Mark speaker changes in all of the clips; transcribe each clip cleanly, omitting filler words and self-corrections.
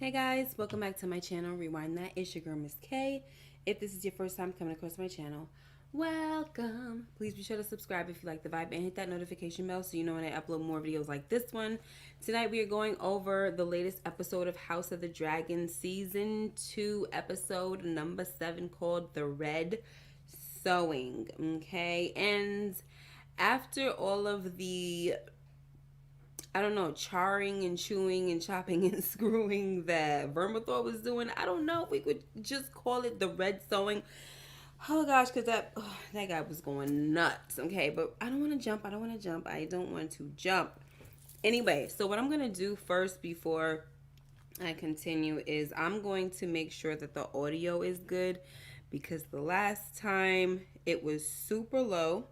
Speaker 1: Hey guys, welcome back to my channel. Rewind that. It's your girl Miss K. If this is your first time coming across my channel, welcome. Please be sure to subscribe if you like the vibe and hit that notification bell so you know when I upload more videos like this one. Tonight we are going over the latest episode of House of the Dragon season 2 episode number 7 called The Red Sowing. Okay, and after all of the charring and chewing and chopping and screwing that Vermithor was doing. I don't know if we could just call it the red sewing. Oh gosh, because that guy was going nuts. Okay, but I don't want to jump. I don't want to jump. Anyway, so what I'm going to do first before I continue is I'm going to make sure that the audio is good because the last time it was super low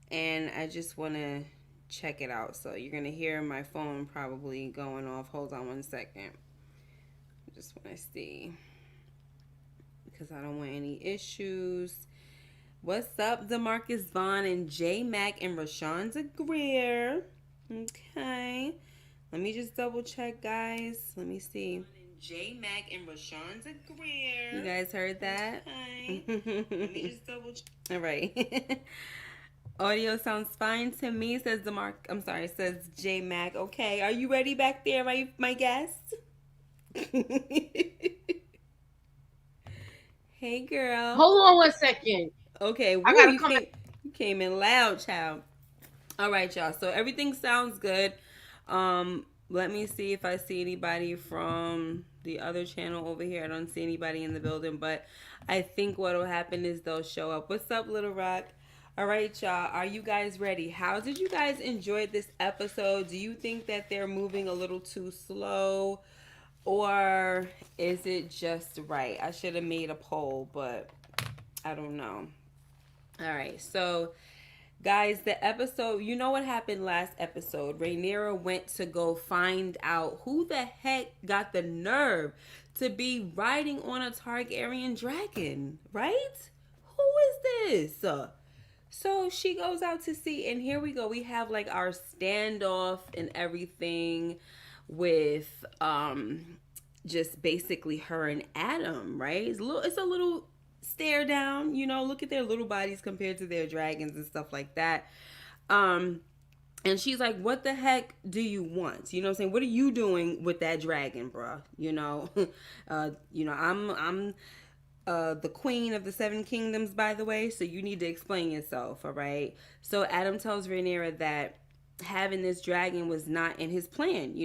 Speaker 1: and I just want to check it out. So you're gonna hear my phone probably going off. Hold on one second. I just want to see because I don't want any issues. What's up, Demarcus Vaughn and J Mac and Rashawn Greer? Okay, let me just double check, guys. Let me see. J Mac and Rashawn Greer. You guys heard that? Okay. Let me just double check. All right. Audio sounds fine to me, says says J Mac. Okay, are you ready back there, my guest? Hey, girl.
Speaker 2: Hold on one second.
Speaker 1: Okay,
Speaker 2: I
Speaker 1: woo,
Speaker 2: gotta come back.
Speaker 1: you came in loud, child. All right, y'all. So everything sounds good. Let me see if I see anybody from the other channel over here. I don't see anybody in the building, but I think what'll happen is they'll show up. What's up, Little Rock? All right, y'all. Are you guys ready? How did you guys enjoy this episode? Do you think that they're moving a little too slow? Or is it just right? I should have made a poll, but I don't know. All right, so guys, the episode, you know what happened last episode? Rhaenyra went to go find out who the heck got the nerve to be riding on a Targaryen dragon, right? Who is this? So she goes out to see, and here we go. We have like our standoff and everything with just basically her and Adam, right? It's a little stare down, look at their little bodies compared to their dragons and stuff like that. And she's like, what the heck do you want? You know what I'm saying? What are you doing with that dragon, bruh? I'm the queen of the seven kingdoms, by the way, so you need to explain yourself, all right? So Adam tells Rhaenyra that having this dragon was not in his plan,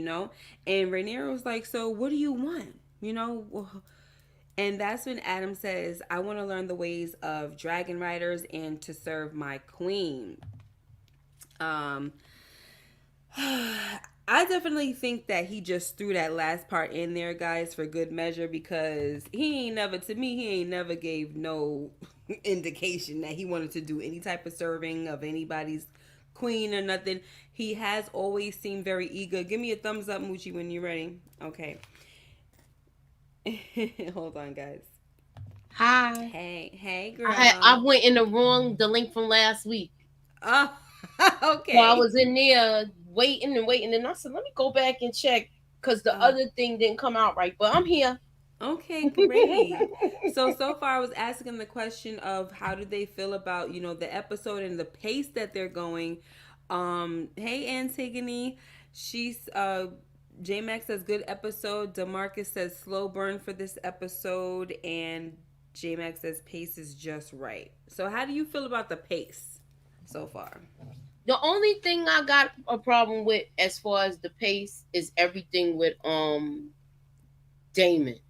Speaker 1: and Rhaenyra was like, so what do you want, and that's when Adam says, I want to learn the ways of dragon riders and to serve my queen. I definitely think that he just threw that last part in there, guys, for good measure, because he ain't never gave no indication that he wanted to do any type of serving of anybody's queen or nothing. He has always seemed very eager. Give me a thumbs up, Moochie, when you're ready. Okay. Hold on, guys.
Speaker 2: Hi.
Speaker 1: Hey, girl.
Speaker 2: I went in the link from last week.
Speaker 1: Oh, okay.
Speaker 2: So I was in there waiting, and I said, let me go back and check because the other thing didn't come out right. But I'm here.
Speaker 1: Okay, great. so far I was asking the question of how do they feel about, the episode and the pace that they're going. Hey, Antigone. She's J-Max says good episode. DeMarcus says slow burn for this episode, and J-Max says pace is just right. So how do you feel about the pace so far?
Speaker 2: The only thing I got a problem with as far as the pace is everything with Damon.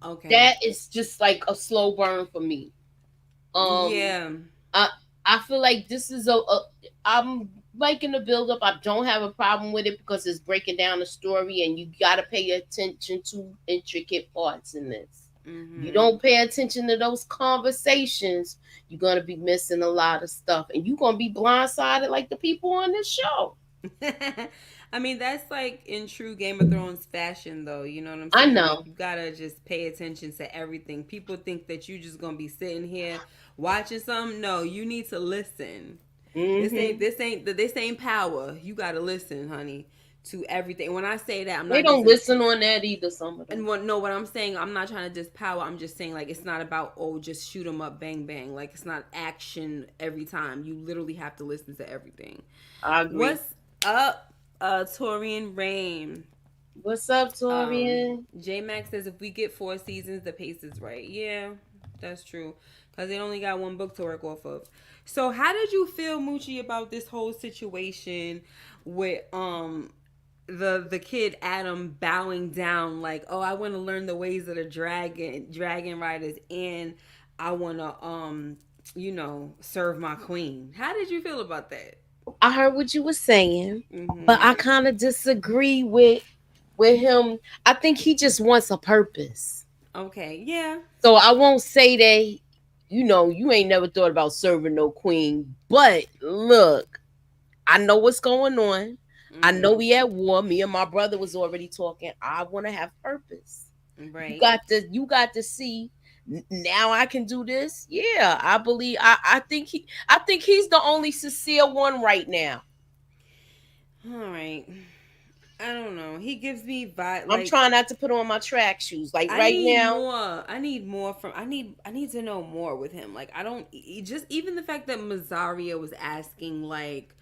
Speaker 2: Okay. That is just like a slow burn for me. Yeah. I feel like this is I'm liking the build up. I don't have a problem with it because it's breaking down the story and you got to pay attention to intricate parts in this. Mm-hmm. You don't pay attention to those conversations, you're going to be missing a lot of stuff and you're going to be blindsided like the people on this show.
Speaker 1: I mean, that's like in true Game of Thrones fashion, though. You know what I'm saying? I know. Like, you gotta just pay attention to everything. People think that you just gonna be sitting here watching something. No, you need to listen. Mm-hmm. This ain't power. You gotta listen, honey. to everything. When I say that, I'm
Speaker 2: they
Speaker 1: not
Speaker 2: don't listen on that either. Some of them.
Speaker 1: And what I'm saying, I'm not trying to just power. I'm just saying like it's not about just shoot 'em up, bang bang. Like it's not action every time. You literally have to listen to everything.
Speaker 2: I agree.
Speaker 1: What's up, Torian Rain?
Speaker 2: What's up, Torian?
Speaker 1: J Max says if we get 4 seasons, the pace is right. Yeah, that's true. Because they only got 1 book to work off of. So how did you feel, Moochie, about this whole situation with the kid Adam bowing down like, oh, I want to learn the ways of the dragon riders, and I want to serve my queen. How did you feel about that?
Speaker 2: I heard what you were saying, but I kind of disagree with him. I think he just wants a purpose.
Speaker 1: Okay, yeah.
Speaker 2: So I won't say that, you ain't never thought about serving no queen. But look, I know what's going on. I know we at war. Me and my brother was already talking. I want to have purpose.
Speaker 1: Right.
Speaker 2: You got to see. Now I can do this. Yeah, I believe. I think he's the only sincere one right now.
Speaker 1: All right. I don't know. He gives me vibe.
Speaker 2: I'm trying not to put on my track shoes. Like I
Speaker 1: need more from. I need to know more with him. Like I don't just even the fact that Mazzaria was asking like,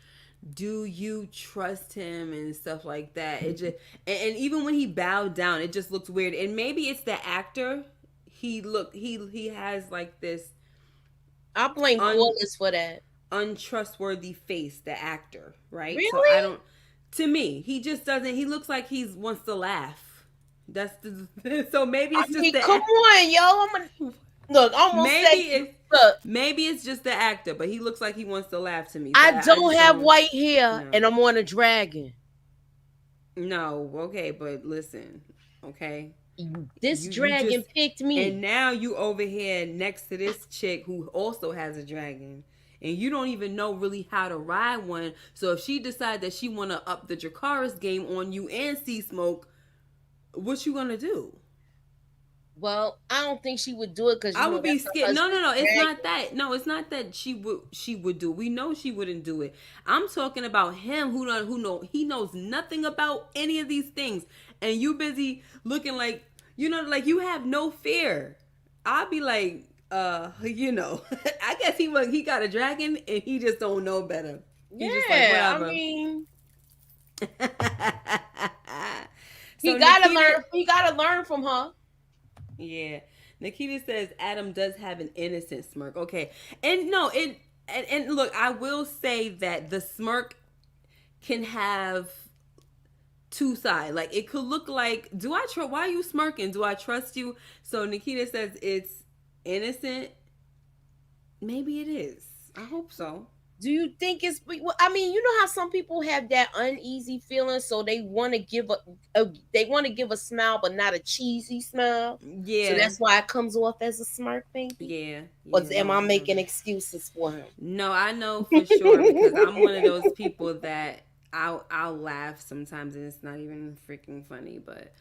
Speaker 1: do you trust him and stuff like that. It just and even when he bowed down, it just looks weird. And maybe it's the actor. He has like this.
Speaker 2: I blame Corliss for that
Speaker 1: untrustworthy face. The actor, right?
Speaker 2: Really?
Speaker 1: So I don't. To me, he just doesn't. He looks like he wants to laugh. That's so maybe it's just.
Speaker 2: Come on, yo! Look.
Speaker 1: Maybe it's just the actor, but he looks like he wants to laugh to me.
Speaker 2: I don't have white hair, and I'm on a dragon.
Speaker 1: No, okay, but listen, okay.
Speaker 2: This dragon picked me,
Speaker 1: and now you over here next to this chick who also has a dragon. And you don't even know really how to ride one. So if she decides that she want to up the Dracarys game on you and Sea Smoke, what you gonna do?
Speaker 2: Well, I don't think she would do it because
Speaker 1: I would be scared. No, it's not that. No, it's not that she would do. We know she wouldn't do it. I'm talking about him he knows nothing about any of these things, and you busy looking like like you have no fear. I'll be like. I guess he got a dragon and he just don't know better. He's just like, whatever.
Speaker 2: I mean, he gotta learn from her.
Speaker 1: Yeah, Nikita says Adam does have an innocent smirk. Okay, and no, and look, I will say that the smirk can have 2 sides. Like it could look like, why are you smirking? Do I trust you? So Nikita says it's innocent. Maybe it is. I hope so.
Speaker 2: Do you think it's? I mean, you know how some people have that uneasy feeling, so they want to give a smile, but not a cheesy smile.
Speaker 1: Yeah.
Speaker 2: So that's why it comes off as a smirk, maybe.
Speaker 1: Yeah.
Speaker 2: Or am I making excuses for him?
Speaker 1: No, I know for sure because I'm one of those people that I'll laugh sometimes and it's not even freaking funny, but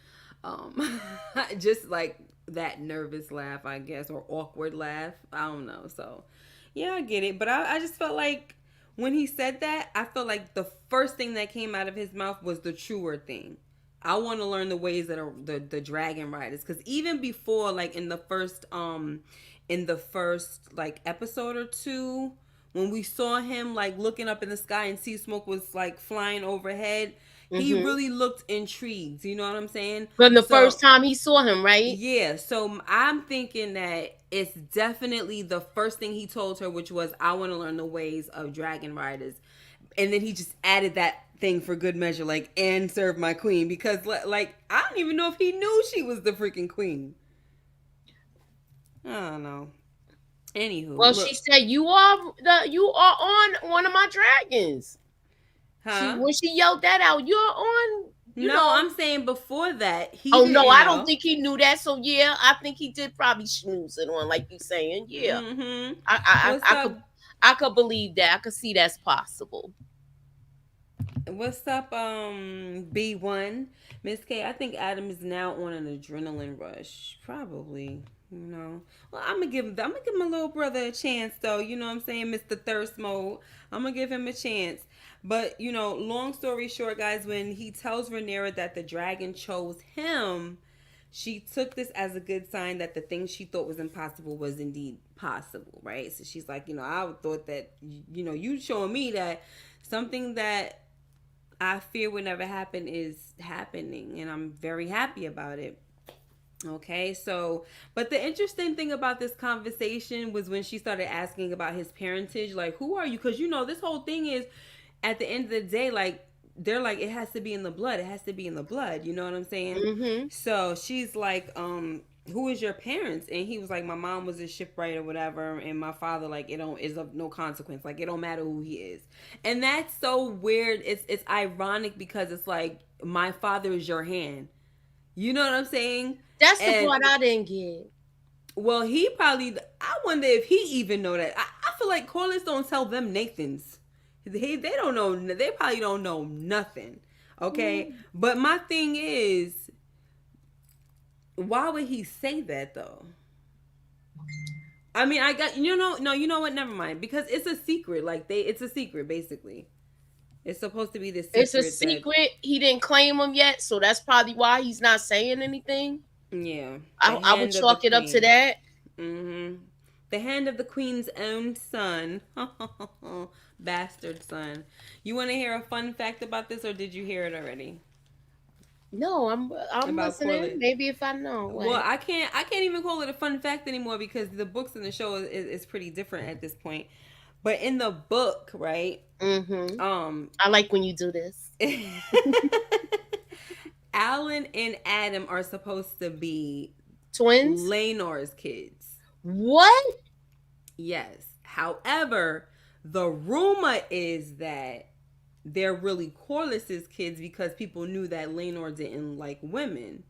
Speaker 1: just like that nervous laugh, I guess, or awkward laugh. I don't know. So, yeah, I get it. But I just felt like when he said that, I felt like the first thing that came out of his mouth was the truer thing. I want to learn the ways that are the dragon riders. Because even before, like in the first like episode or 2, when we saw him like looking up in the sky and Sea Smoke was like flying overhead, he really looked intrigued. You know what I'm saying?
Speaker 2: From the first time he saw him, right?
Speaker 1: Yeah. So I'm thinking that it's definitely the first thing he told her, which was, I want to learn the ways of dragon riders. And then he just added that thing for good measure, like, and serve my queen. Because, like, I don't even know if he knew she was the freaking queen. I don't know. Anywho.
Speaker 2: Well, look, she said, you are on one of my dragons.
Speaker 1: Huh?
Speaker 2: When she yelled that out, you're on.
Speaker 1: I'm saying before that.
Speaker 2: I don't think he knew that. So yeah, I think he did probably snooze it on, like you saying. Yeah, I could believe that. I could see that's possible.
Speaker 1: What's up, B1 Miss K? I think Adam is now on an adrenaline rush. Probably. Well, I'm gonna give my little brother a chance, though. You know what I'm saying, Mr. Thirst Mode. I'm gonna give him a chance. But long story short, guys, when he tells Rhaenyra that the dragon chose him, she took this as a good sign that the thing she thought was impossible was indeed possible, right? So she's like, I thought that, you showing me that something that I fear would never happen is happening, and I'm very happy about it. Okay, so, but the interesting thing about this conversation was when she started asking about his parentage, like, who are you? Because, this whole thing is, at the end of the day, like, they're like, it has to be in the blood. It has to be in the blood. You know what I'm saying?
Speaker 2: Mm-hmm.
Speaker 1: So she's like, who is your parents? And he was like, my mom was a shipwright or whatever, and my father, like, it don't is of no consequence. Like, it don't matter who he is. And that's so weird. It's ironic because it's like, my father is your hand. You know what I'm saying?
Speaker 2: That's the part I didn't get.
Speaker 1: Well, he probably. I wonder if he even know that. I feel like Corliss don't tell them Nathans. They don't know. They probably don't know nothing. Okay, but my thing is, why would he say that though? I mean, I got no. You know what? Never mind. Because it's a secret. Like it's a secret basically. It's supposed to be this secret.
Speaker 2: It's a secret. He didn't claim him yet, so that's probably why he's not saying anything.
Speaker 1: Yeah,
Speaker 2: I would chalk it up to that.
Speaker 1: Mm-hmm. The hand of the queen's own son. Bastard son. You want to hear a fun fact about this, or did you hear it already?
Speaker 2: No, I'm listening. Corliss. Maybe if I know.
Speaker 1: Well, I can't even call it a fun fact anymore because the books in the show is pretty different at this point. But in the book, right?
Speaker 2: Mm-hmm. I like when you do this.
Speaker 1: Alan and Adam are supposed to be
Speaker 2: twins.
Speaker 1: Rhaenyra's kids.
Speaker 2: What?
Speaker 1: Yes. However, the rumor is that they're really Corliss's kids because people knew that Rhaenyra didn't like women.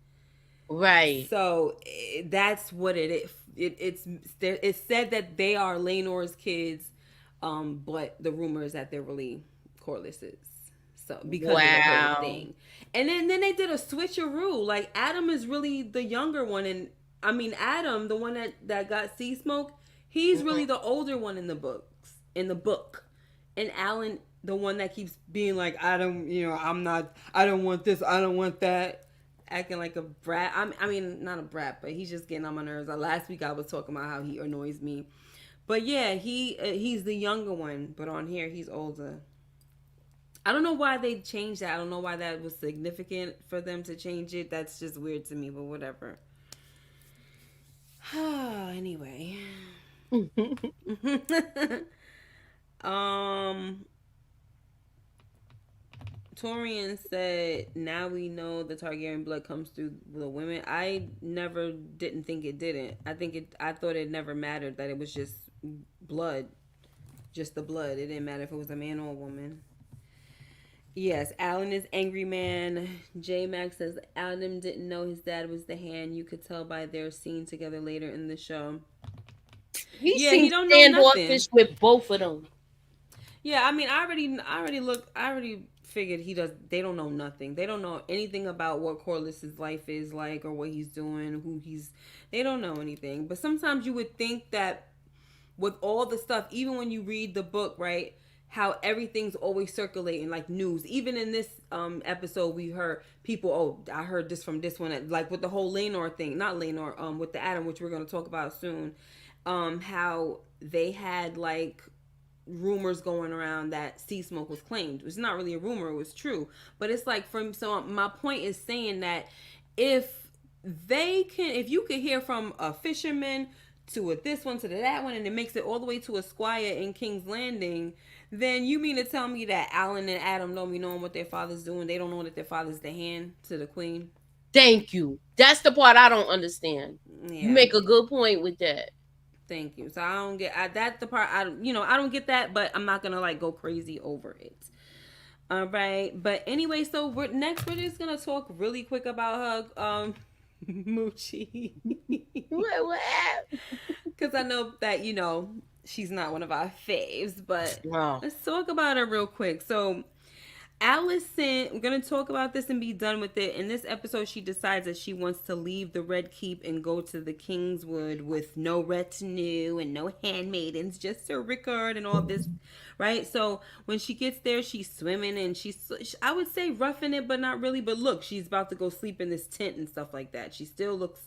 Speaker 2: Right.
Speaker 1: So that's what it is. It's said that they are Rhaenyra's kids, but the rumor is that they're really Corliss's. So because of the whole thing. And then they did a switcheroo. Like Adam is really the younger one, and I mean Adam, the one that got sea smoke, he's really the older one in the book. And Alan, the one that keeps being like, I don't want this, I don't want that, acting like a brat. I mean, not a brat, but he's just getting on my nerves. Last week I was talking about how he annoys me. But yeah, he's the younger one, but on here he's older. I don't know why they changed that. I don't know why that was significant for them to change it. That's just weird to me, but whatever. Anyway. Torian said, now we know the Targaryen blood comes through the women. I never didn't think it didn't. I thought it never mattered, that it was just blood. Just the blood. It didn't matter if it was a man or a woman. Yes, Alan is angry man. J Max says Adam didn't know his dad was the hand. You could tell by their scene together later in the show.
Speaker 2: He don't know nothing with both of them.
Speaker 1: Yeah, I mean, I already figured they don't know nothing. They don't know anything about what Corliss's life is like or what he's doing, they don't know anything. But sometimes you would think that with all the stuff, even when you read the book, right, how everything's always circulating like news. Even in this episode, we heard people, I heard this from this one, like with the whole Rhaenyra thing, not Rhaenyra, with the Adam, which we're going to talk about soon, how they had like rumors going around that sea smoke was claimed. It's not really a rumor, it was true. But it's like, so my point is saying that if you could hear from a fisherman to this one to that one, and it makes it all the way to a squire in King's Landing, then you mean to tell me that Alan and Adam don't be knowing what their father's doing? They don't know that their father's the hand to the queen?
Speaker 2: Thank you. That's the part I don't understand. Yeah. You make a good point with that.
Speaker 1: Thank you. So I don't get that's the part I don't get that, but I'm not gonna like go crazy over it. All right, but anyway, so we're just gonna talk really quick about her Moochie.
Speaker 2: What?
Speaker 1: Because I know that she's not one of our faves, but let's talk about her real quick. So Allison, we're going to talk about this and be done with it. In this episode, she decides that she wants to leave the Red Keep and go to the Kingswood with no retinue and no handmaidens, just Sir Rickard and all this, right? So when she gets there, she's swimming and I would say roughing it, but not really. But look, she's about to go sleep in this tent and stuff like that. She still looks,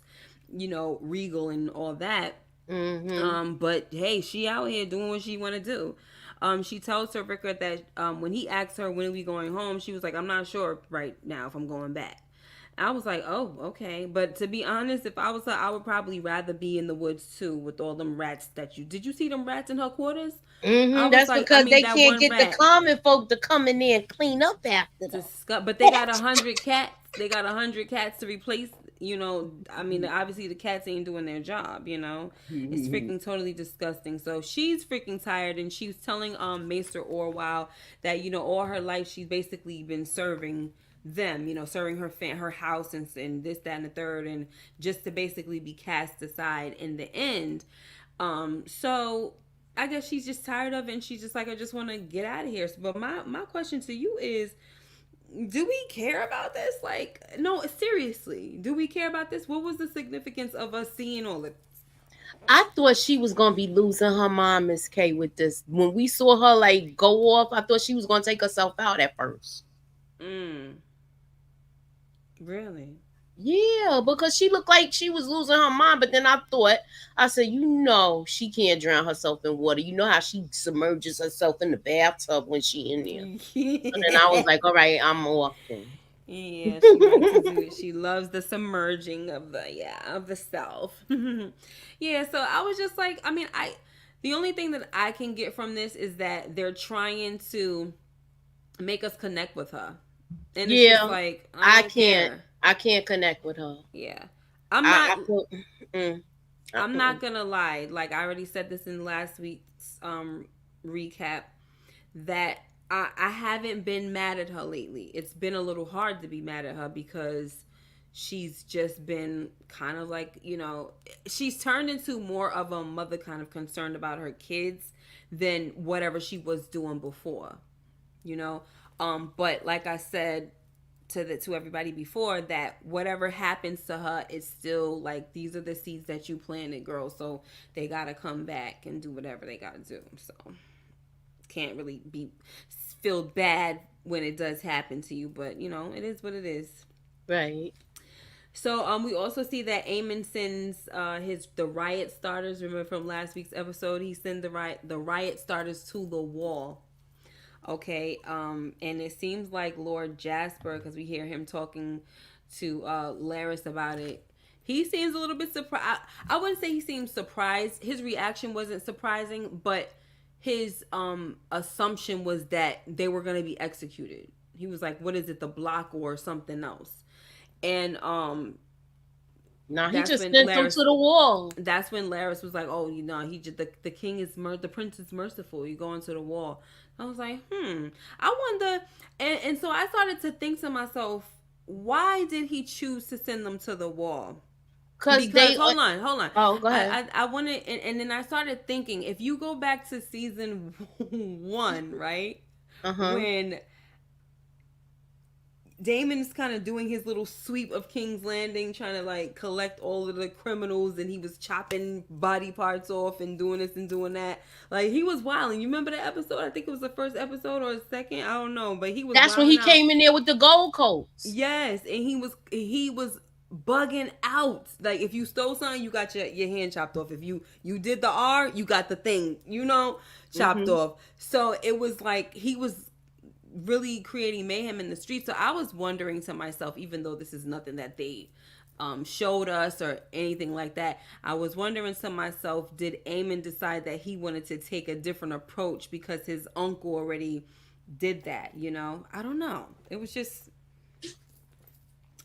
Speaker 1: regal and all that. But hey, she out here doing what she want to do. She tells Sir Rickard that when he asked her when are we going home, she was like, I'm not sure right now if I'm going back. I was like, oh, okay. But to be honest, if I was her, I would probably rather be in the woods too with all them rats that did you see them rats in her quarters?
Speaker 2: That's like, because they can't get the common folk to come in there and clean up after them.
Speaker 1: But they got 100 cats. They got 100 cats to replace. Obviously the cats ain't doing their job. It's freaking totally disgusting. So she's freaking tired, and she's telling Maester Orwell that all her life she's basically been serving them, serving her house and this, that, and the third, and just to basically be cast aside in the end. So I guess she's just tired of it, and she's just like, I just want to get out of here. But my question to you is, do we care about this? Like, no, seriously, do we care about this? What was the significance of us seeing all of this?
Speaker 2: I thought she was gonna be losing her mind, Miss K, with this. When we saw her like go off, I thought she was gonna take herself out at first.
Speaker 1: Really?
Speaker 2: Yeah, because she looked like she was losing her mind. But then I said, she can't drown herself in water. You know how she submerges herself in the bathtub when she in there. And then I was like, all right, I'm off then.
Speaker 1: Yeah, she likes to do it. She loves the submerging of the self. Yeah, so I was just like, the only thing that I can get from this is that they're trying to make us connect with her. And it's just like, I
Speaker 2: can't connect with her.
Speaker 1: Yeah. I'm not gonna lie. Like, I already said this in last week's recap, that I haven't been mad at her lately. It's been a little hard to be mad at her because she's just been kind of like, she's turned into more of a mother, kind of concerned about her kids than whatever she was doing before, but like I said to everybody before, that whatever happens to her is still like, these are the seeds that you planted, girl, so they gotta come back and do whatever they gotta do. So can't really feel bad when it does happen to you, but it is what it is.
Speaker 2: Right.
Speaker 1: So we also see that Aemon sends the riot starters. Remember from last week's episode, he sent the riot starters to the wall. Okay, and it seems like Lord Jasper, because we hear him talking to Larys about it, he seems a little bit surprised. I wouldn't say he seems surprised. His reaction wasn't surprising, but his assumption was that they were going to be executed. He was like, what is it, the block or something else? And
Speaker 2: he just sent them to the wall.
Speaker 1: That's when Larys was like, oh, he just, the king is the prince is merciful, you go into the wall. I was like, I wonder, and so I started to think to myself, why did he choose to send them to the wall? Because hold on.
Speaker 2: Oh, go ahead.
Speaker 1: I wanted, and then I started thinking, if you go back to season 1, right, when Daemon's kind of doing his little sweep of King's Landing, trying to like collect all of the criminals, and he was chopping body parts off and doing this and doing that. Like, he was wilding. You remember the episode? I think it was the first episode or the second. I don't know, but he was.
Speaker 2: That's when he came in there with the gold coats.
Speaker 1: Yes, and he was bugging out. Like, if you stole something, you got your hand chopped off. If you did the R, you got the thing, chopped off. So it was like he was really creating mayhem in the streets. So I was wondering to myself, even though this is nothing that they showed us or anything like that, I was wondering to myself, did Aemon decide that he wanted to take a different approach because his uncle already did that? I don't know. It was just.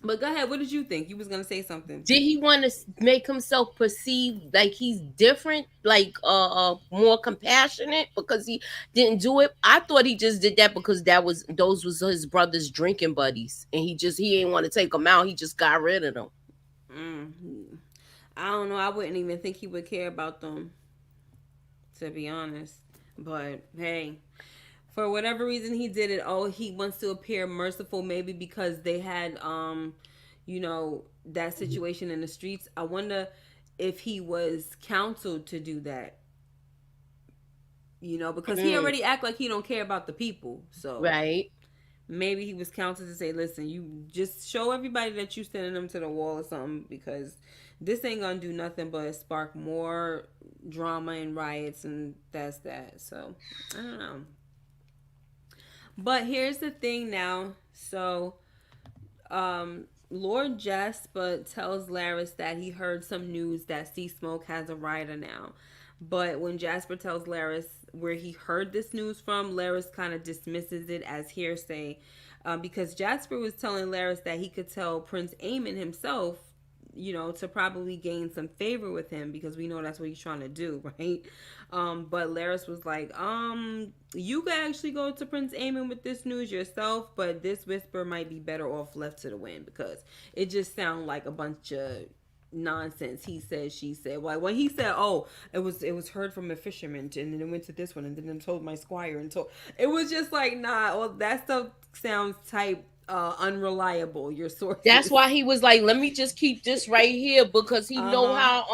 Speaker 1: But go ahead. What did you think? You was gonna say something.
Speaker 2: Did he want to make himself perceive like he's different, like more compassionate because he didn't do it? I thought he just did that because those was his brother's drinking buddies, and he didn't want to take them out. He just got rid of them.
Speaker 1: I don't know. I wouldn't even think he would care about them, to be honest. But hey. For whatever reason he did it. Oh, he wants to appear merciful, maybe because they had you know, that situation in the streets. I wonder if he was counseled to do that. You know, because he already act like he don't care about the people. So
Speaker 2: right.
Speaker 1: maybe he was counseled to say, listen, you just show everybody that you sending them to the wall or something, because this ain't gonna do nothing but spark more drama and riots, and that's that. So I don't know. But here's the thing now. So Lord Jasper tells Laris that he heard some news that Sea Smoke has a rider now. But when Jasper tells Laris where he heard this news from, Laris kind of dismisses it as hearsay, because Jasper was telling Laris that he could tell Prince Aemon himself, you know, to probably gain some favor with him, because we know that's what he's trying to do, right? But Laris was like, you could actually go to Prince Aemon with this news yourself, but this whisper might be better off left to the wind, because it just sounds like a bunch of nonsense. He said, she said. Like when he said, "Oh, it was heard from a fisherman, and then it went to this one, and then it told my squire," and told, it was just like, nah. Well, that stuff sounds type unreliable. Your sources.
Speaker 2: That's why he was like, let me just keep this right here, because he know how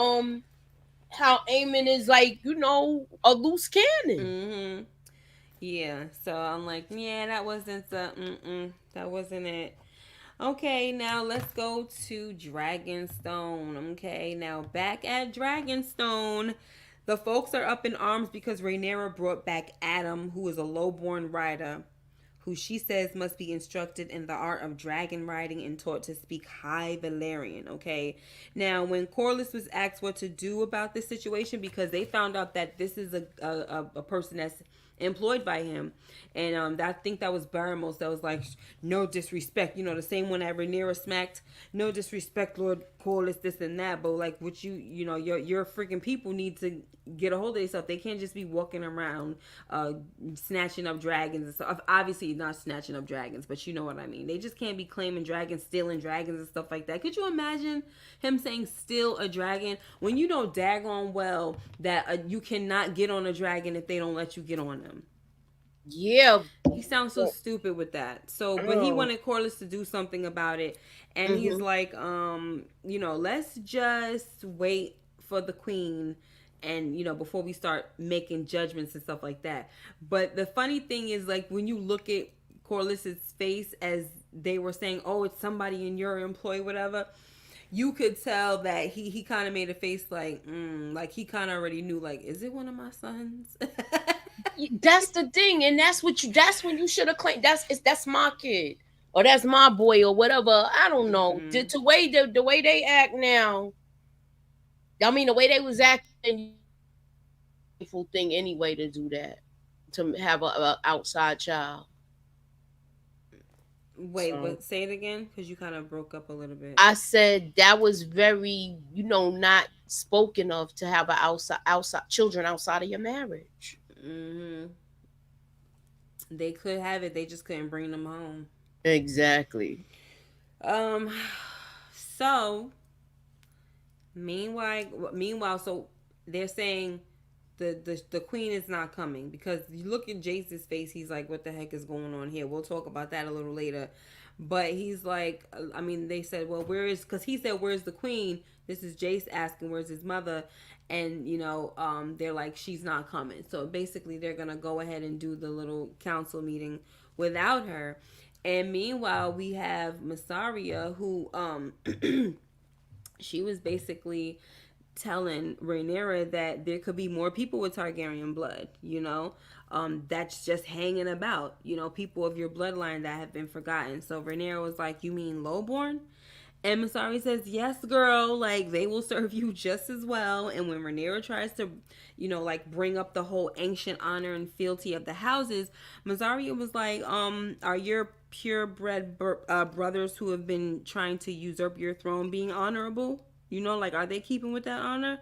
Speaker 2: Aemon is, like, you know, a loose cannon.
Speaker 1: Yeah, so I'm like, yeah, that wasn't that wasn't it. Okay, now let's go to Dragonstone. Okay, now back at Dragonstone, the folks are up in arms because Rhaenyra brought back Adam, who is a lowborn rider, who she says must be instructed in the art of dragon riding and taught to speak High Valyrian. Okay, now when Corlys was asked what to do about this situation, because they found out that this is a person that's employed by him, and I think that was Baramos that was like, no disrespect, you know, the same one that Rhaenyra smacked, no disrespect, Lord Corlys, this and that, but like, what you know, your freaking people need to get a hold of themselves. They can't just be walking around snatching up dragons and stuff. Obviously not snatching up dragons, but you know what I mean. They just can't be claiming dragons, stealing dragons and stuff like that. Could you imagine him saying steal a dragon when you know daggone well that you cannot get on a dragon if they don't let you get on them?
Speaker 2: Yeah,
Speaker 1: he sounds so stupid with that. So, but he wanted Corlys to do something about it, and he's like, you know, let's just wait for the queen, and you know, before we start making judgments and stuff like that. But the funny thing is, like, when you look at Corlys's face as they were saying, oh, it's somebody in your employ, whatever, you could tell that he kind of made a face like he kind of already knew, like, is it one of my sons?
Speaker 2: That's the thing, and that's when you should have claimed that's my kid, or that's my boy, or whatever. I don't know. The way they act now, I mean, the way they was acting, thing anyway, to do that, to have a outside child.
Speaker 1: Wait, but say it again, because you kind of broke up a little bit.
Speaker 2: I said that was very, you know, not spoken of, to have a outside children outside of your marriage.
Speaker 1: They could have it, they just couldn't bring them home.
Speaker 2: Exactly.
Speaker 1: So meanwhile, so they're saying the queen is not coming, because you look at Jace's face, he's like, what the heck is going on here? We'll talk about that a little later. But he's like, I mean, they said, well, because he said, where's the queen? This is Jace asking, where's his mother? And, you know, they're like, she's not coming. So basically they're going to go ahead and do the little council meeting without her. And meanwhile, we have Mysaria, who, she was basically telling Rhaenyra that there could be more people with Targaryen blood, you know, that's just hanging about, you know, people of your bloodline that have been forgotten. So Rhaenyra was like, you mean lowborn? And Mysaria says, yes, girl, like, they will serve you just as well. And when Rhaenyra tries to, you know, like, bring up the whole ancient honor and fealty of the houses, Mysaria was like, are your purebred brothers who have been trying to usurp your throne being honorable? You know, like, are they keeping with that honor?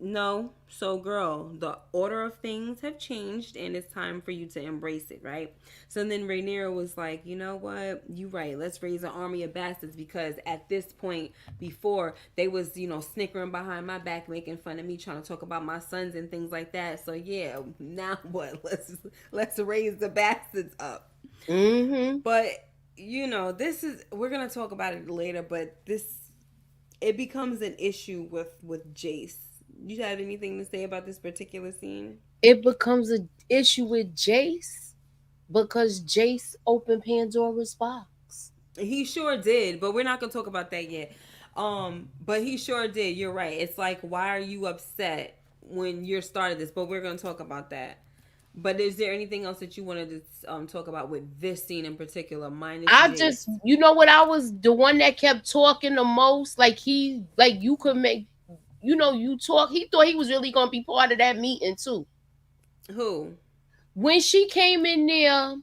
Speaker 1: No. So, girl, the order of things have changed and it's time for you to embrace it, right? So then Rhaenyra was like, you know what? You right. Let's raise an army of bastards because at this point before they was, snickering behind my back, making fun of me, trying to talk about my sons and things like that. So yeah, now what? Let's raise the bastards up.
Speaker 2: Mm-hmm.
Speaker 1: But this is we're gonna talk about it later, but it becomes an issue with Jace. You have anything to say about this particular scene?
Speaker 2: It becomes an issue with Jace because Jace opened Pandora's box.
Speaker 1: He sure did, but we're not gonna talk about that yet. But he sure did. You're right. It's like, why are you upset when you're started this? But we're gonna talk about that. But is there anything else that you wanted to talk about with this scene in particular? Minus
Speaker 2: I
Speaker 1: Jace?
Speaker 2: just, I was the one that kept talking the most. Like you could make, you talk. He thought he was really gonna be part of that meeting too.
Speaker 1: Who?
Speaker 2: When she came in there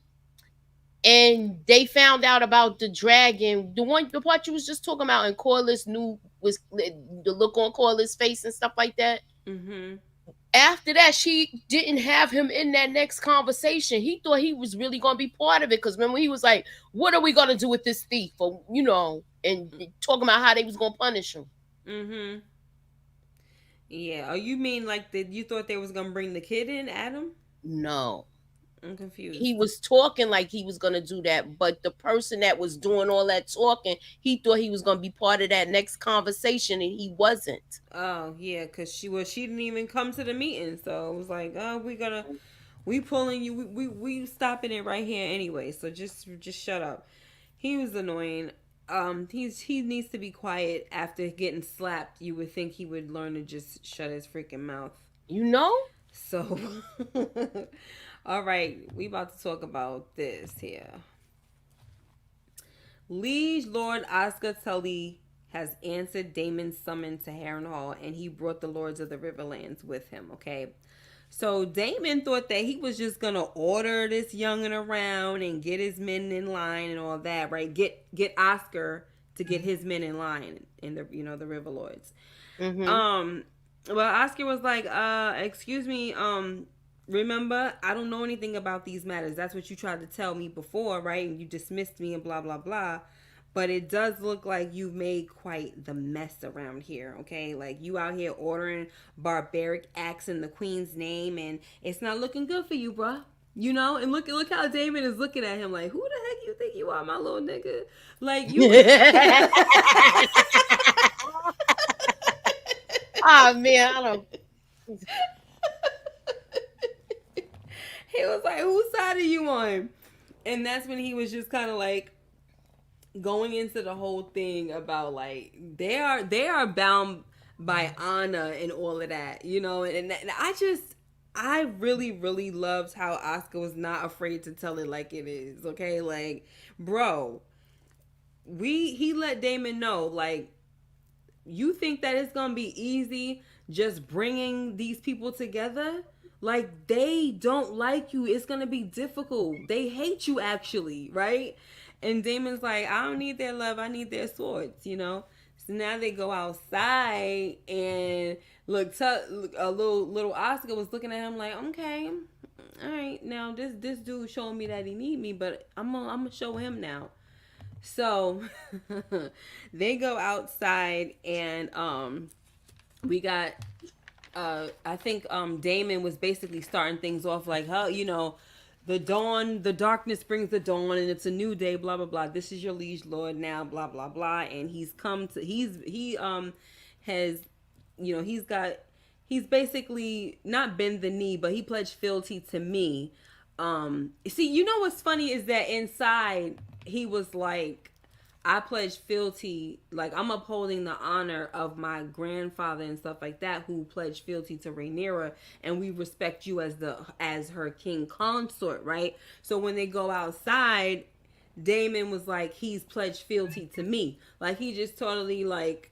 Speaker 2: and they found out about the dragon, the part you was just talking about, and Corliss knew was the look on Corliss' face and stuff like that.
Speaker 1: Mm-hmm.
Speaker 2: After that, she didn't have him in that next conversation. He thought he was really going to be part of it because remember he was like, "What are we going to do with this thief?" Or and talking about how they was going to punish him.
Speaker 1: Mm-hmm. Yeah. Oh, you mean like that? You thought they was gonna bring the kid in, Adam?
Speaker 2: No.
Speaker 1: I'm confused.
Speaker 2: He was talking like he was going to do that, but the person that was doing all that talking, he thought he was going to be part of that next conversation, and he wasn't.
Speaker 1: Oh yeah, because she didn't even come to the meeting, so it was like, oh, we pulling you, we stopping it right here anyway. So just shut up. He was annoying. He needs to be quiet after getting slapped. You would think he would learn to just shut his freaking mouth. So, all right, we about to talk about this here. Liege Lord Oscar Tully has answered Daemon's summons to Harrenhal, and he brought the Lords of the Riverlands with him, okay? So Daemon thought that he was just gonna order this youngin' around and get his men in line and all that, right? Get Oscar to get his men in line in the the River Lords.
Speaker 2: Mm-hmm.
Speaker 1: Well, Oscar was like, excuse me, remember, I don't know anything about these matters. That's what you tried to tell me before, right? And you dismissed me and blah, blah, blah. But it does look like you've made quite the mess around here, okay? Like, you out here ordering barbaric acts in the queen's name, and it's not looking good for you, bruh. And look how Daemon is looking at him like, who the heck you think you are, my little nigga? Like, you...
Speaker 2: Oh, man, I don't...
Speaker 1: He was like, whose side are you on? And that's when he was just kind of like going into the whole thing about like they are bound by honor and all of that, and I really, really loved how Oscar was not afraid to tell it like it is, okay? Like, bro, he let Daemon know, like, you think that it's gonna be easy just bringing these people together? Like, they don't like you. It's gonna be difficult. They hate you, actually, right? And Damon's like, I don't need their love. I need their swords, So now they go outside and look. A little Oscar was looking at him like, okay, all right. Now this dude showing me that he need me, but I'm gonna show him now. So they go outside and we got I think Daemon was basically starting things off like, how the dawn, the darkness brings the dawn, and it's a new day, blah blah blah. This is your liege lord now, blah blah blah. And he has he's basically not bend the knee, but he pledged fealty to me. See, what's funny is that inside he was like, I pledge fealty, like I'm upholding the honor of my grandfather and stuff like that, who pledged fealty to Rhaenyra, and we respect you as her king consort, right? So when they go outside, Daemon was like, he's pledged fealty to me, like he just totally like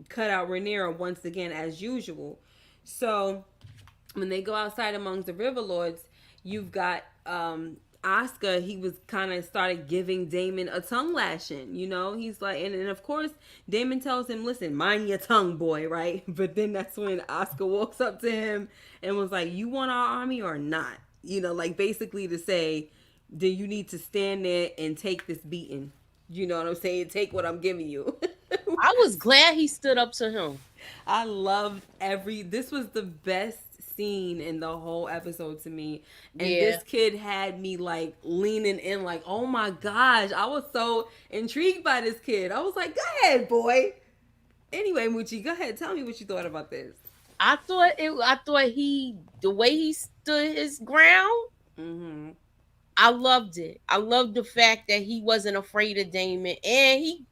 Speaker 1: cut out Rhaenyra once again as usual. So when they go outside amongst the River Lords, you've got Oscar, he was kind of started giving Damon a tongue lashing, you know? He's like, and of course, Damon tells him, listen, mind your tongue, boy, right? But then that's when Oscar walks up to him and was like, you want our army or not? You know, like basically to say, do you need to stand there and take this beating? You know what I'm saying? Take what I'm giving you.
Speaker 2: I was glad he stood up to him.
Speaker 1: I loved this was the best scene in the whole episode to me. And this kid had me like leaning in like, oh my gosh, I was so intrigued by this kid. I was like, go ahead, boy. Anyway, Moochie, go ahead. Tell me what you thought about this.
Speaker 2: I thought the way he stood his ground, I loved it. I loved the fact that he wasn't afraid of Damon, and he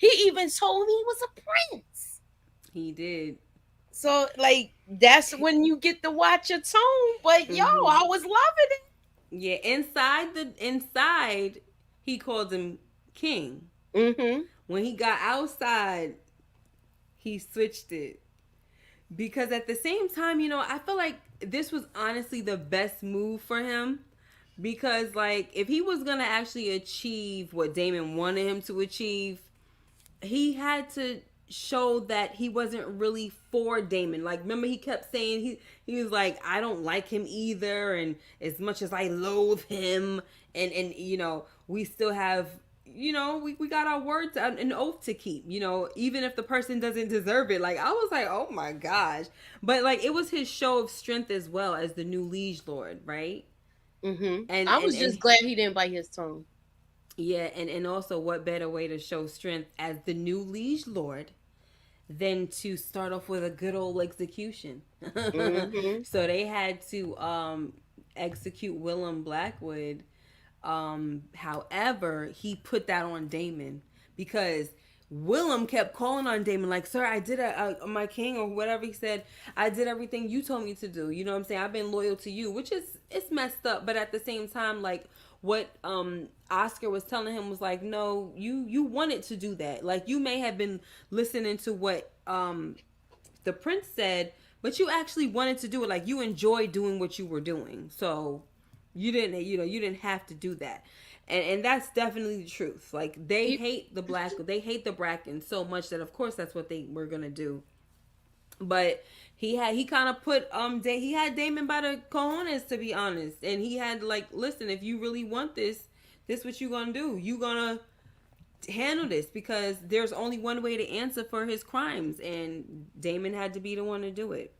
Speaker 2: even told me he was a prince.
Speaker 1: He did.
Speaker 2: So like that's when you get to watch your tone. But yo, I was loving it.
Speaker 1: Yeah, inside he called him king. When he got outside, he switched it. Because at the same time, you know, I feel like this was honestly the best move for him. Because, like, if he was going to actually achieve what Damon wanted him to achieve, he had to show that he wasn't really for Damon. Like, remember he kept saying, he was like, I don't like him either. And as much as I loathe him, and you know, we still have, you know, we got our words, an oath to keep, you know, even if the person doesn't deserve it. Like, I was like, oh my gosh. But, like, it was his show of strength as well as the new liege lord, right?
Speaker 2: And I was just glad he didn't bite his tongue.
Speaker 1: Yeah, and also what better way to show strength as the new liege lord than to start off with a good old execution. So they had to execute Willem Blackwood. However, he put that on Damon because Willem kept calling on Damon like, sir, I did my king, or whatever he said, I did everything you told me to do. You know what I'm saying? I've been loyal to you, which is, it's messed up. But at the same time, like what Oscar was telling him was like, no, you wanted to do that. Like you may have been listening to what the prince said, but you actually wanted to do it. Like you enjoyed doing what you were doing. So you didn't have to do that. And that's definitely the truth. Like they hate the Bracken so much that of course that's what they were gonna do. But he kind of put he had Damon by the cojones, to be honest, and he had like, listen, if you really want this what you gonna do? You gonna handle this because there's only one way to answer for his crimes, and Damon had to be the one to do it.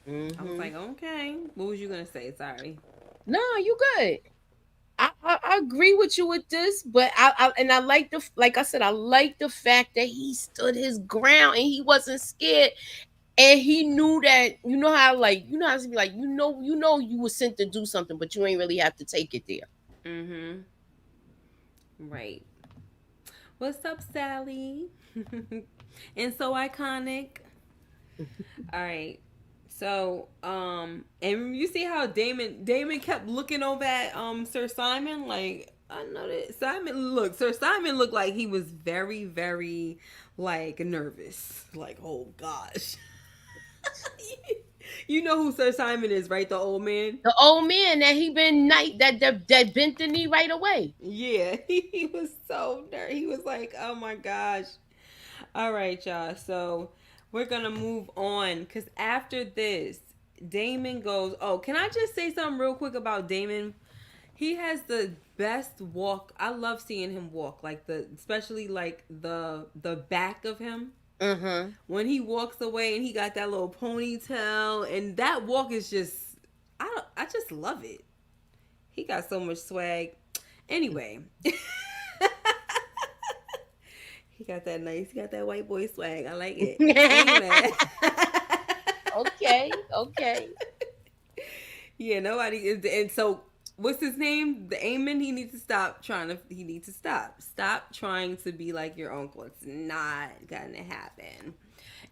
Speaker 1: I was like, okay, what was you gonna say? Sorry.
Speaker 2: No, you good. I agree with you with this, but I like like I said, I like the fact that he stood his ground and he wasn't scared, and he knew that, you know how to be like, you were sent to do something, but you ain't really have to take it there.
Speaker 1: Right. What's up, Sally? And so iconic. All right. So, and you see how Damon kept looking over at Sir Simon, like, I know that Sir Simon looked like he was very, very like nervous. Like, oh gosh. You know who Sir Simon is, right? The old man.
Speaker 2: The old man that he been that bent the knee right away.
Speaker 1: Yeah, he was so nervous. He was like, oh my gosh. All right, y'all. So we're gonna move on because after this, Damon goes. Oh, can I just say something real quick about Damon? He has the best walk. I love seeing him walk, like especially like the back of him. When he walks away and he got that little ponytail, and that walk is just, I just love it. He got so much swag. Anyway. He got that white boy swag. I like it.
Speaker 2: Okay.
Speaker 1: Yeah, nobody is. And so, what's his name? The Aemon. He needs to stop Stop trying to be like your uncle. It's not gonna happen.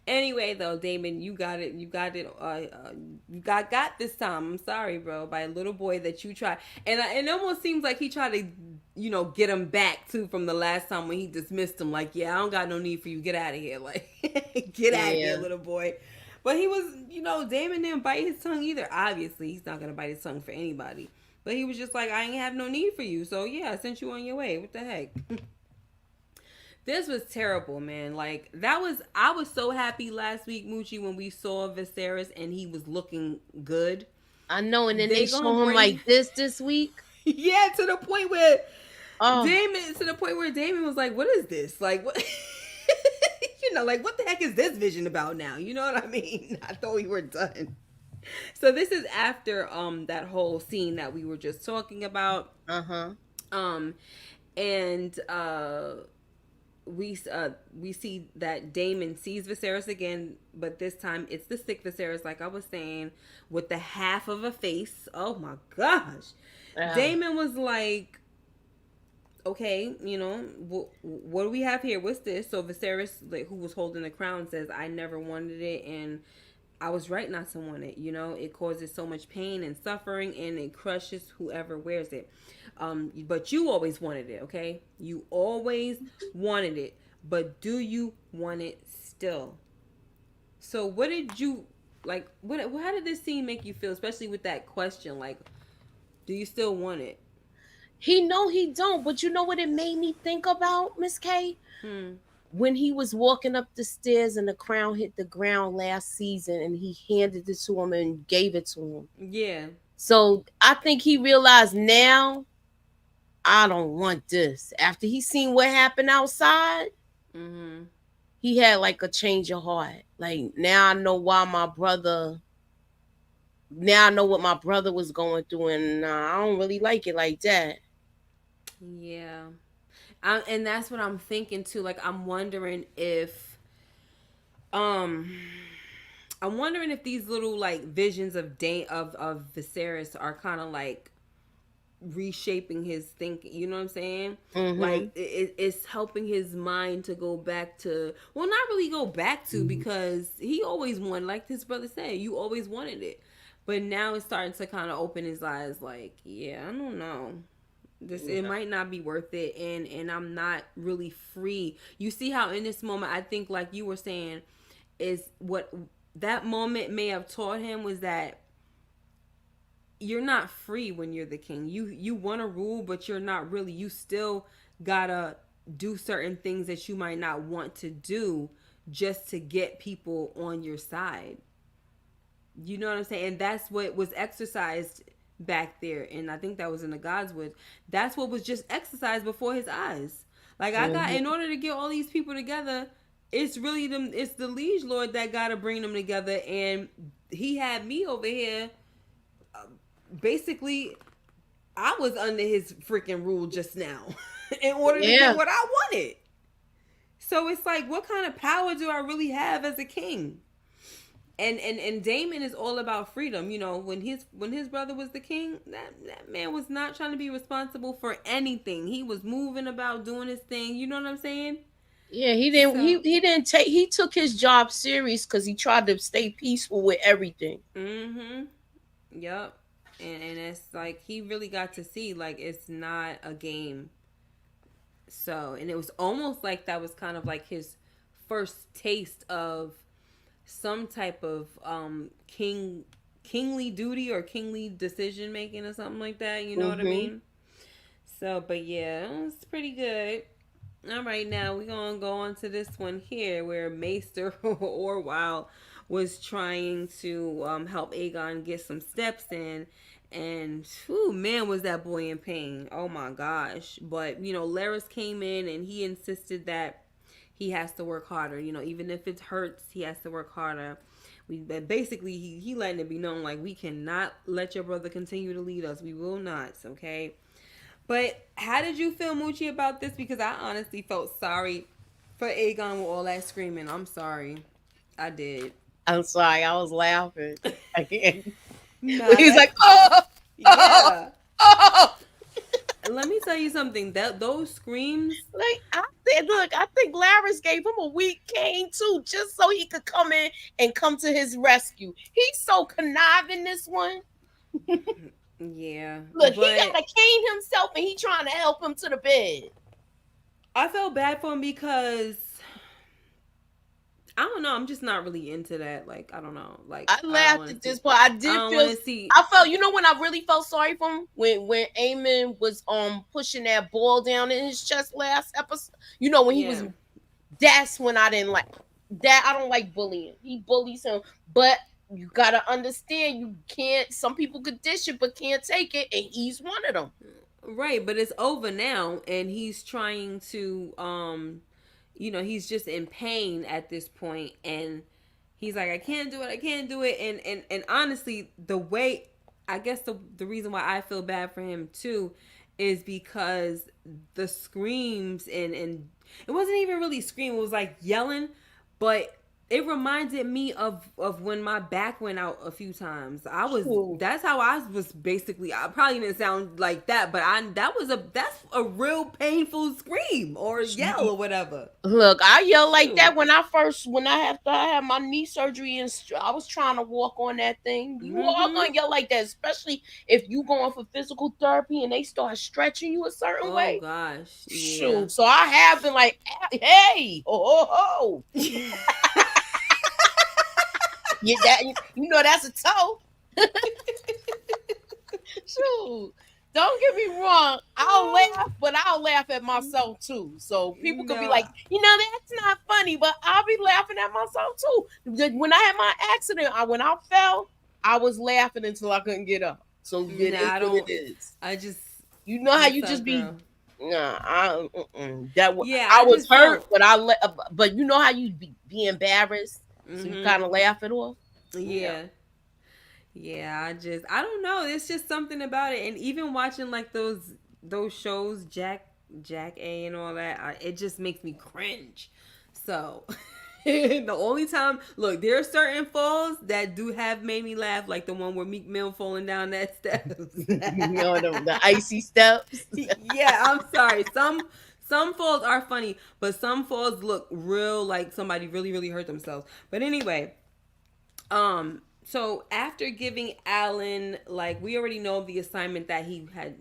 Speaker 1: Anyway, though, Damon, you got it. You got this time. I'm sorry, bro. By a little boy that you tried, and it almost seems like he tried to, get him back too from the last time when he dismissed him. Like, yeah, I don't got no need for you. Get out of here. Like, get out of here, little boy. But he was, Damon didn't bite his tongue either. Obviously, he's not gonna bite his tongue for anybody. But he was just like, I ain't have no need for you. So yeah, I sent you on your way. What the heck? This was terrible, man. Like I was so happy last week, Moochie, when we saw Viserys and he was looking good.
Speaker 2: I know, and then
Speaker 1: They
Speaker 2: they
Speaker 1: gonna
Speaker 2: show him
Speaker 1: bring
Speaker 2: like this week.
Speaker 1: Yeah, to the point where
Speaker 2: Oh,
Speaker 1: Damon was like, what is this? Like what like what the heck is this vision about now? You know what I mean? I thought we were done. So this is after that whole scene that we were just talking about. Um and we see that Damon sees Viserys again, but this time it's the sick Viserys, like I was saying, with the half of a face. Oh my gosh. Damon was like, okay, what do we have here? What's this? So Viserys, like, who was holding the crown, says, I never wanted it, and I was right not to want it. It causes so much pain and suffering, and it crushes whoever wears it. But you always wanted it, okay? You always wanted it, but do you want it still? So what did you like? How did this scene make you feel, especially with that question? Like, do you still want it?
Speaker 2: He don't, but you know what it made me think about, Miss K? When he was walking up the stairs and the crown hit the ground last season and he handed it to him and gave it to him.
Speaker 1: Yeah.
Speaker 2: So I think he realized now, I don't want this. After he seen what happened outside, he had like a change of heart. Like, now I know why my brother... Now I know what my brother was going through, and I don't really like it like that.
Speaker 1: Yeah. And that's what I'm thinking too. Like, I'm wondering if these little like visions of Viserys are kind of like reshaping his thinking. You know what I'm saying? Like it's helping his mind to go back to, well, not really go back to, because he always wanted, like his brother said, you always wanted it. But now it's starting to kind of open his eyes. Like, yeah, I don't know. It might not be worth it, and I'm not really free. You see how in this moment, I think, like you were saying, is what that moment may have taught him was that you're not free when you're the king. You want to rule, but you're not really. You still gotta do certain things that you might not want to do just to get people on your side. You know what I'm saying? And that's what was exercised back there, and I think that was in the Godswood. That's what was just exercised before his eyes. Like, in order to get all these people together, it's really it's the liege lord that gotta bring them together, and he had me over here. Basically, I was under his freaking rule just now in order to get what I wanted. So it's like, what kind of power do I really have as a king? And Damon is all about freedom. When his brother was the king, that man was not trying to be responsible for anything. He was moving about, doing his thing. You know what I'm saying?
Speaker 2: Yeah, he didn't. He didn't take. He took his job serious because he tried to stay peaceful with everything.
Speaker 1: Yep. And it's like he really got to see, like, it's not a game. So, and it was almost like that was kind of like his first taste of some type of kingly duty or kingly decision making or something like that. You know what I mean? So, but yeah, it's pretty good. All right, now we're gonna go on to this one here where Maester Orwell was trying to help Aegon get some steps in, and whew, man, was that boy in pain. Oh my gosh. But Larys came in and he insisted that he has to work harder. Even if it hurts, he has to work harder. Basically he letting it be known, like, we cannot let your brother continue to lead us. We will not, okay? But how did you feel, Moochie, about this? Because I honestly felt sorry for Aegon with all that screaming. I'm sorry. I did.
Speaker 2: I'm sorry. I was laughing.
Speaker 1: Nah,
Speaker 2: he's like, oh,
Speaker 1: yeah.
Speaker 2: Oh.
Speaker 1: Let me tell you something. Those screams.
Speaker 2: Like, I think Larys gave him a weak cane too, just so he could come in and come to his rescue. He's so conniving, this one.
Speaker 1: Yeah.
Speaker 2: Look, he got to cane himself and he trying to help him to the bed.
Speaker 1: I felt bad for him because I don't know. I'm just not really into that. Like, I don't know. Like,
Speaker 2: I laughed at this point. I did feel. I felt. You know when I really felt sorry for him when Aemon was pushing that ball down in his chest last episode. You know when he was. That's when I didn't like that. I don't like bullying. He bullies him, but you gotta understand. You can't. Some people could dish it, but can't take it, and he's one of them.
Speaker 1: Right, but it's over now, and he's trying to he's just in pain at this point, and he's like, I can't do it, and honestly, the way, I guess the reason why I feel bad for him too is because the screams, and it wasn't even really scream, it was like yelling, but it reminded me of when my back went out a few times. That's how I was basically. I probably didn't sound like that, but that's a real painful scream or yell or whatever.
Speaker 2: Look, I yelled like that when I had my knee surgery, and I was trying to walk on that thing. You all gonna yell like that, especially if you going for physical therapy and they start stretching you a certain way.
Speaker 1: Oh gosh,
Speaker 2: shoot. So I have been like, hey, ho. That's a toe. Shoot. Don't get me wrong. I'll laugh, but I'll laugh at myself too. So people could be like, that's not funny, but I'll be laughing at myself too. When I had my accident, when I fell, I was laughing until I couldn't get up. So it is.
Speaker 1: I just,
Speaker 2: how you just be. I was hurt, but you know how you be embarrassed. So you kind of laugh it off.
Speaker 1: Yeah, I don't know. It's just something about it, and even watching like those shows, Jack A and all that, it just makes me cringe. So the only time, look, there are certain falls that do have made me laugh, like the one where Meek Mill falling down that steps.
Speaker 2: The icy steps.
Speaker 1: Yeah, I'm sorry. Some falls are funny, but some falls look real like somebody really, really hurt themselves. But anyway, so after giving Alan, like, we already know the assignment that he had,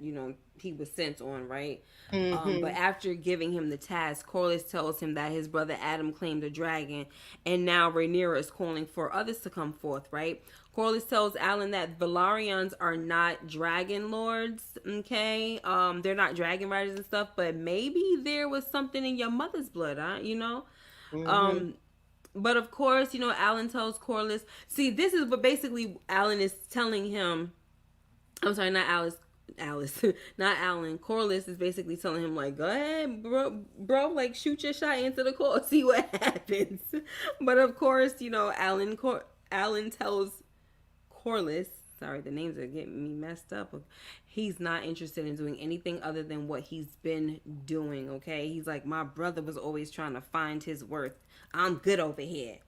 Speaker 1: he was sent on, right? Mm-hmm. But after giving him the task, Corlys tells him that his brother Adam claimed a dragon, and now Rhaenyra is calling for others to come forth, right? Corlys tells Alan that Velaryons are not dragon lords, okay? They're not dragon riders and stuff, but maybe there was something in your mother's blood, huh? Mm-hmm. But of course, Alan tells Corlys. See, this is what basically Alan is telling him. I'm sorry, not Alice, not Alan. Corlys is basically telling him, like, go ahead, bro, like, shoot your shot into the core, see what happens. But of course, Alan tells Corlys, sorry, the names are getting me messed up. He's not interested in doing anything other than what he's been doing, okay? He's like, my brother was always trying to find his worth. I'm good over here.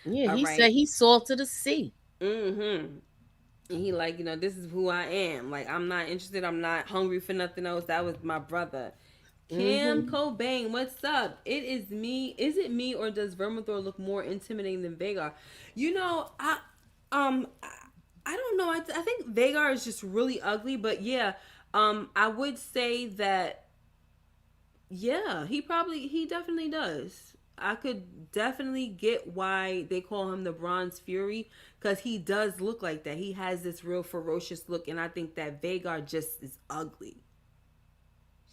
Speaker 2: Yeah, he said he's salt to the sea.
Speaker 1: Mm-hmm. And he like, this is who I am. Like, I'm not interested. I'm not hungry for nothing else. That was my brother. Kim Cobain, what's up? It is me. Is it me, or does Vermithor look more intimidating than Vhagar? I don't know. I think Vhagar is just really ugly, but yeah, I would say that, yeah, he definitely does. I could definitely get why they call him the Bronze Fury, because he does look like that. He has this real ferocious look, and I think that Vhagar just is ugly.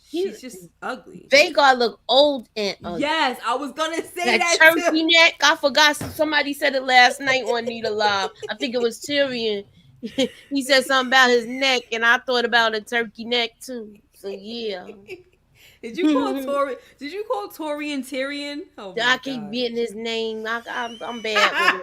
Speaker 1: She's just ugly.
Speaker 2: Vhagar look old and ugly.
Speaker 1: Yes, I was gonna say that
Speaker 2: turkey too. Neck. I forgot. Somebody said it last night on Need Alive. I think it was Tyrion. He said something about his neck, and I thought about a turkey neck too. So yeah.
Speaker 1: Did you call Torian Tyrion? Oh,
Speaker 2: I keep getting his name. I'm bad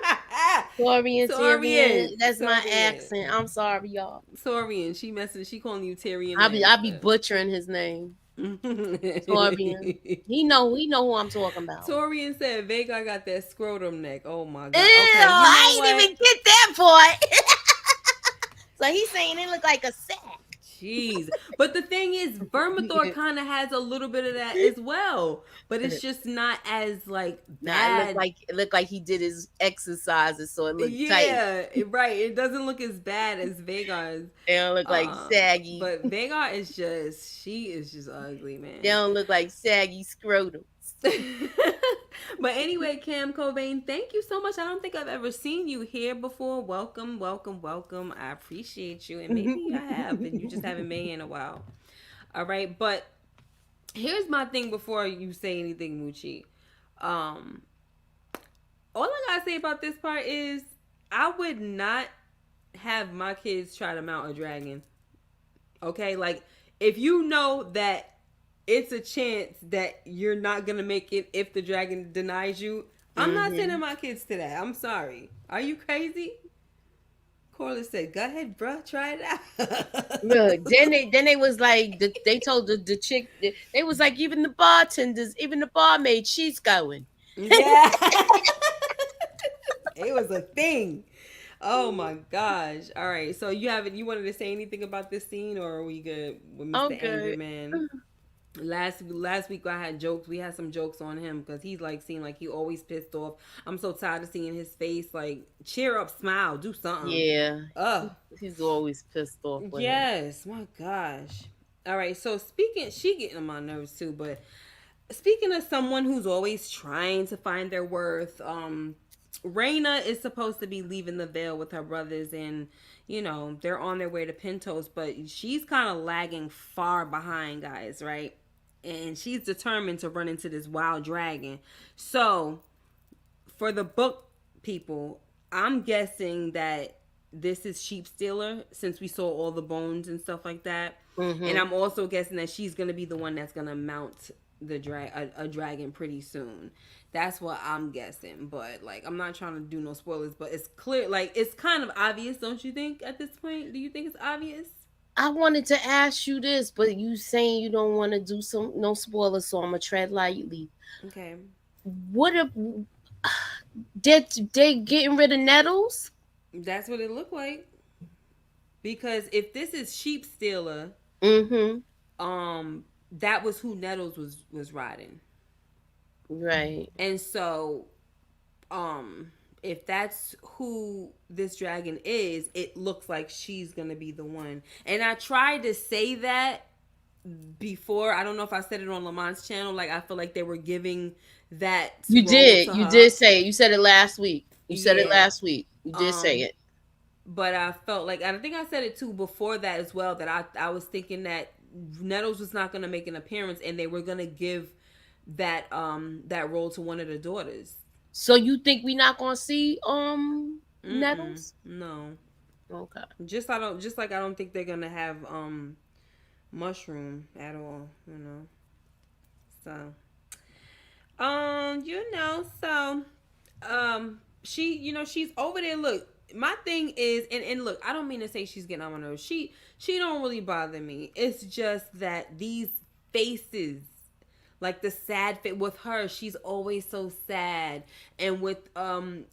Speaker 2: with it. Torian. That's my accent. I'm sorry, y'all.
Speaker 1: Torian. She calling you Tyrion.
Speaker 2: I be butchering his name. Torian. He know who I'm talking about.
Speaker 1: Torian said Vhagar got that scrotum neck. Oh my god.
Speaker 2: Ew, okay, I ain't even get that part. So he's saying it look like a sack.
Speaker 1: Jeez. But the thing is, Vermithor kind of has a little bit of that as well. But it's just not as, like, bad.
Speaker 2: It looked like he did his exercises, so it looked tight.
Speaker 1: Yeah, right. It doesn't look as bad as Vhagar's.
Speaker 2: They don't look like saggy.
Speaker 1: But Vhagar she is just ugly, man.
Speaker 2: They don't look like saggy scrotums.
Speaker 1: But anyway, Cam Cobain, thank you so much. I don't think I've ever seen you here before. Welcome, welcome, welcome. I appreciate you. And maybe I have, and you just haven't been here in a while. All right. But here's my thing before you say anything, Moochie. Um, all I gotta say about this part is I would not have my kids try to mount a dragon. Okay? Like, if you know that it's a chance that you're not gonna make it if the dragon denies you, I'm not sending my kids to that. I'm sorry. Are you crazy? Corliss said, "Go ahead, bruh, try it out."
Speaker 2: Look, then they was like, they told the chick, they was like, even the bartenders, even the barmaid, she's going.
Speaker 1: Yeah, it was a thing. Oh my gosh! All right, so you wanted to say anything about this scene, or are we good with Mr. Angry Man? Last week I had jokes. We had some jokes on him because he's like seemed like he always pissed off. I'm so tired of seeing his face. Like, cheer up, smile, do something.
Speaker 2: Yeah. He's always pissed off.
Speaker 1: Yes, my gosh. All right, so she getting on my nerves too. But speaking of someone who's always trying to find their worth, Rhaenyra is supposed to be leaving the Vale with her brothers, and they're on their way to Pentos, but she's kind of lagging far behind, guys, right? And she's determined to run into this wild dragon. So, for the book people, I'm guessing that this is Sheep Stealer, since we saw all the bones and stuff like that. And I'm also guessing that she's gonna be the one that's gonna mount the a dragon pretty soon. That's what I'm guessing. But like, I'm not trying to do no spoilers, but it's clear, like, it's kind of obvious, don't you think? At this point, do you think it's obvious?
Speaker 2: I wanted to ask you this, but you saying you don't want to do no spoilers, so I'm gonna tread lightly.
Speaker 1: Okay.
Speaker 2: What if they getting rid of Nettles?
Speaker 1: That's what it looked like. Because if this is Sheep Stealer, that was who Nettles was riding.
Speaker 2: Right.
Speaker 1: And so, if that's who this dragon is, it looks like she's gonna be the one. And I tried to say that before. I don't know if I said it on Lamont's channel. Like, I feel like they were giving that.
Speaker 2: You did. You did say it. You said it last week. You said it last week. You did say it.
Speaker 1: But I felt like, and I think I said it too before that as well, that I was thinking that Nettles was not going to make an appearance, and they were going to give that role to one of the daughters.
Speaker 2: So you think we not going to see Nettles?
Speaker 1: No.
Speaker 2: Okay.
Speaker 1: Just like I don't think they're going to have Mushroom at all, So she's over there. Look, my thing is, and look, I don't mean to say she's getting on my nerves. She don't really bother me. It's just that these faces, like the sad face with her, she's always so sad, and with Alan,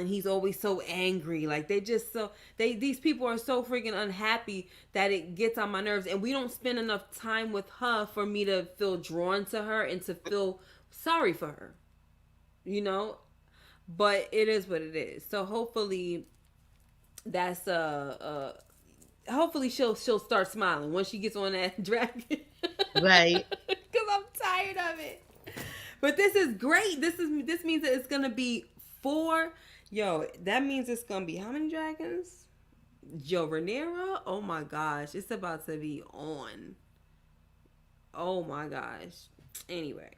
Speaker 1: he's always so angry. Like, these people are so freaking unhappy that it gets on my nerves, and we don't spend enough time with her for me to feel drawn to her and to feel sorry for her. But it is what it is. So hopefully that's hopefully she'll start smiling when she gets on that dragon.
Speaker 2: Right.
Speaker 1: Cuz I'm tired of it. But this is great. This means that it's going to be 4. Yo, that means it's going to be how many dragons? Yo, Rhaenyra? Oh my gosh, it's about to be on. Oh my gosh. Anyway,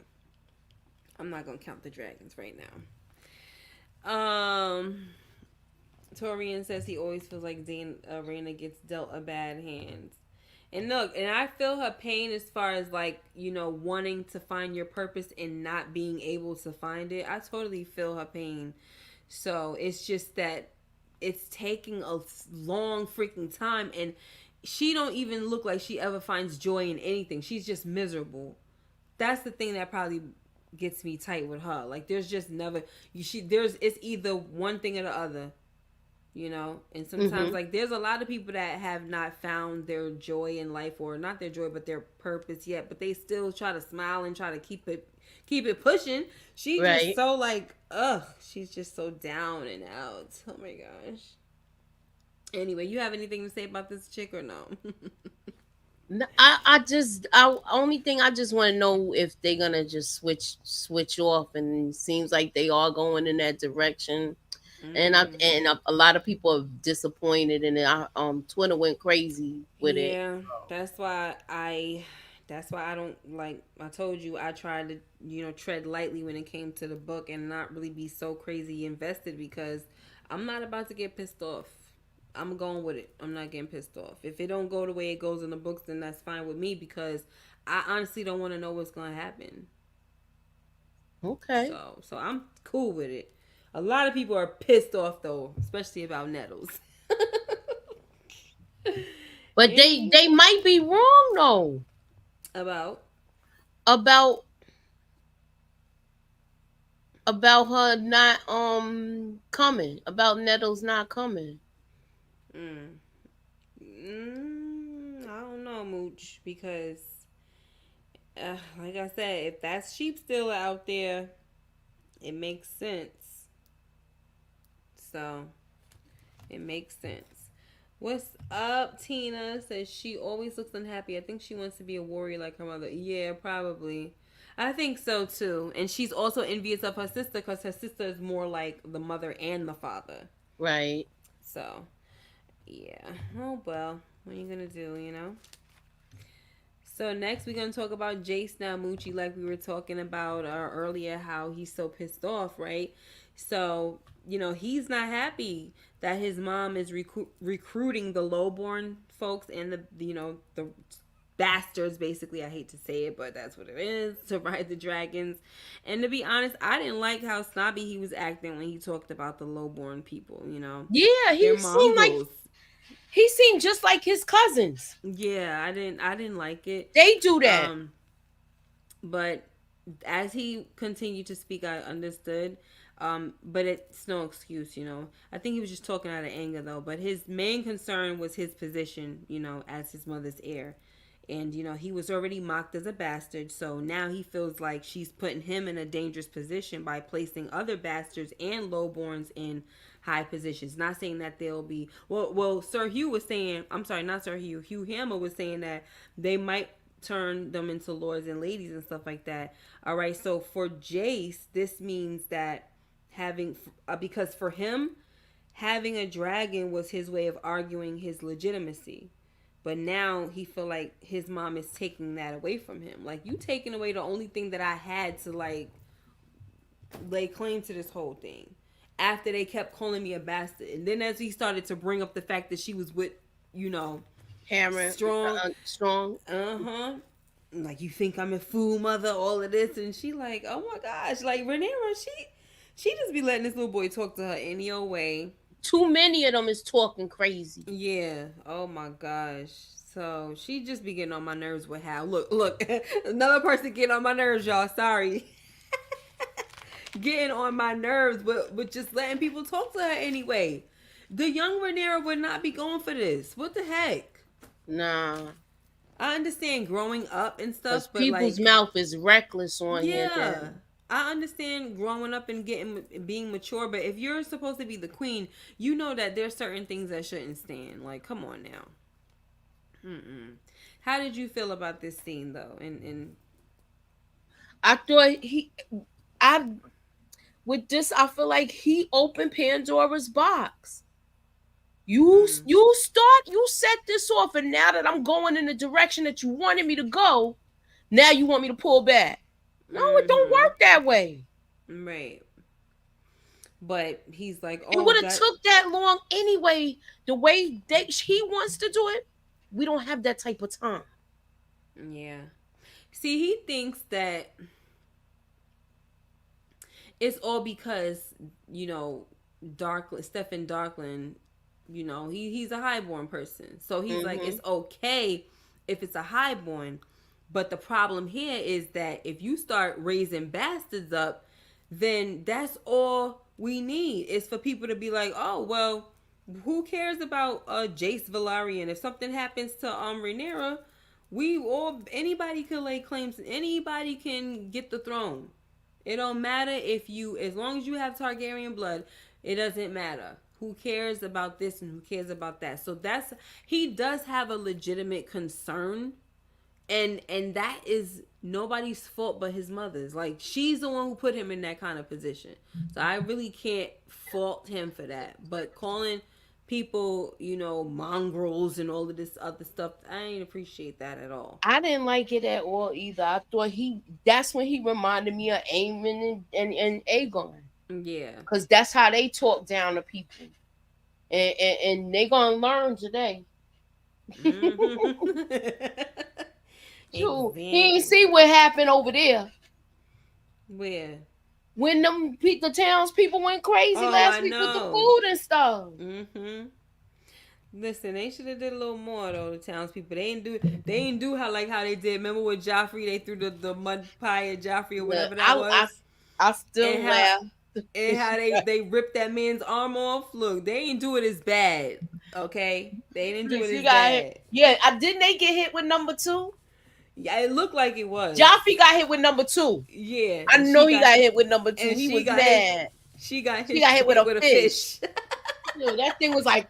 Speaker 1: I'm not going to count the dragons right now. Torian says he always feels like Rhaenyra gets dealt a bad hand. And look, and I feel her pain as far as, like, wanting to find your purpose and not being able to find it. I totally feel her pain. So it's just that it's taking a long freaking time, and she don't even look like she ever finds joy in anything. She's just miserable. That's the thing that probably gets me tight with her. Like, there's just never it's either one thing or the other, and sometimes like there's a lot of people that have not found their joy in life, or not their joy but their purpose yet, but they still try to smile and try to keep it pushing. She's just so like, she's just so down and out. Oh my gosh. Anyway, you have anything to say about this chick or no?
Speaker 2: only thing I just want to know if they're gonna just switch off, and it seems like they are going in that direction. And a lot of people are disappointed, and Twitter went crazy with it.
Speaker 1: Yeah, that's why I don't like. I told you I tried to tread lightly when it came to the book and not really be so crazy invested because I'm not about to get pissed off. I'm going with it. I'm not getting pissed off. If it don't go the way it goes in the books, then that's fine with me because I honestly don't want to know what's going to happen.
Speaker 2: Okay.
Speaker 1: So I'm cool with it. A lot of people are pissed off though, especially about Nettles.
Speaker 2: But they might be wrong though.
Speaker 1: About
Speaker 2: about about her not coming, about Nettles not coming.
Speaker 1: I don't know, Mooch, because like I said, if that sheep still out there, it makes sense. So it makes sense. What's up, Tina? Says she always looks unhappy. I think she wants to be a warrior like her mother. Yeah, probably. I think so too. And she's also envious of her sister because her sister is more like the mother and the father.
Speaker 2: Right.
Speaker 1: So, yeah. Oh, well. What are you going to do, you know? So next we're going to talk about Jace now, Moochie, like we were talking about earlier, how he's so pissed off, right? So, he's not happy that his mom is recruiting the lowborn folks and the bastards, basically. I hate to say it, but that's what it is, to ride the dragons. And to be honest, I didn't like how snobby he was acting when he talked about the lowborn people,
Speaker 2: Yeah, he seemed just like his cousins.
Speaker 1: Yeah, I didn't like it.
Speaker 2: They do that.
Speaker 1: But as he continued to speak, I understood. But it's no excuse, I think he was just talking out of anger though. But his main concern was his position, as his mother's heir. And, he was already mocked as a bastard. So now he feels like she's putting him in a dangerous position by placing other bastards and lowborns in high positions. Not saying that they'll be, well, Sir Hugh was saying, I'm sorry, not Sir Hugh. Hugh Hammer was saying that they might turn them into lords and ladies and stuff like that. All right. So for Jace, this means that because for him, having a dragon was his way of arguing his legitimacy. But now he feel like his mom is taking that away from him. Like, you taking away the only thing that I had to, like, lay claim to this whole thing. After they kept calling me a bastard. And then as he started to bring up the fact that she was with,
Speaker 2: Hammer. Strong.
Speaker 1: Like, you think I'm a fool, mother, all of this. And she like, oh my gosh. Like, Rhaenyra, she just be letting this little boy talk to her any old way.
Speaker 2: Too many of them is talking crazy.
Speaker 1: Yeah. Oh my gosh. So she just be getting on my nerves with how. Look. Another person getting on my nerves, y'all. Sorry. Getting on my nerves, but just letting people talk to her anyway. The young Rhaenyra would not be going for this. What the heck?
Speaker 2: Nah.
Speaker 1: I understand growing up and stuff, but
Speaker 2: people's mouth is reckless on here.
Speaker 1: Yeah. I understand growing up and being mature, but if you're supposed to be the queen, you know that there's certain things that shouldn't stand. Like, come on now. How did you feel about this scene though? And
Speaker 2: I thought with this, I feel like he opened Pandora's box. You set this off, and now that I'm going in the direction that you wanted me to go, now you want me to pull back. No, it don't work that way.
Speaker 1: Right. But he's like,
Speaker 2: it would have took that long anyway. The way he wants to do it, we don't have that type of time.
Speaker 1: Yeah. See, he thinks that it's all because, Stephen Darkland, he's a highborn person. So he's like, it's okay if it's a highborn. But the problem here is that if you start raising bastards up, then that's all we need is for people to be like, oh, well, who cares about Jace Velaryon? If something happens to Rhaenyra, anybody can lay claims, anybody can get the throne. It don't matter as long as you have Targaryen blood, it doesn't matter. who cares about this and who cares about that. So that's, he does have a legitimate concern, and that is nobody's fault but his mother's. Like, she's the one who put him in that kind of position. So I really can't fault him for that. But calling people, mongrels and all of this other stuff, I ain't appreciate that at all.
Speaker 2: I didn't like it at all either. I thought that's when he reminded me of Aemon and Aegon.
Speaker 1: Yeah.
Speaker 2: Because that's how they talk down to people. And they gonna learn today. Exactly. He ain't see what happened over there.
Speaker 1: Where?
Speaker 2: When the townspeople went crazy last week with the food and stuff.
Speaker 1: Listen, they should have did a little more though. The townspeople, they ain't do how they did. Remember with Joffrey, they threw the mud pie at Joffrey or whatever that was.
Speaker 2: I still laugh.
Speaker 1: And how they ripped that man's arm off. Look, they ain't do it as bad. Okay, they didn't do it as bad.
Speaker 2: Yeah, didn't they get hit with number 2?
Speaker 1: Yeah, it looked like it was.
Speaker 2: Joffrey got hit with number 2.
Speaker 1: Yeah,
Speaker 2: I know he got hit with number 2. He was mad.
Speaker 1: She got
Speaker 2: hit with a fish. Yo, that thing was like,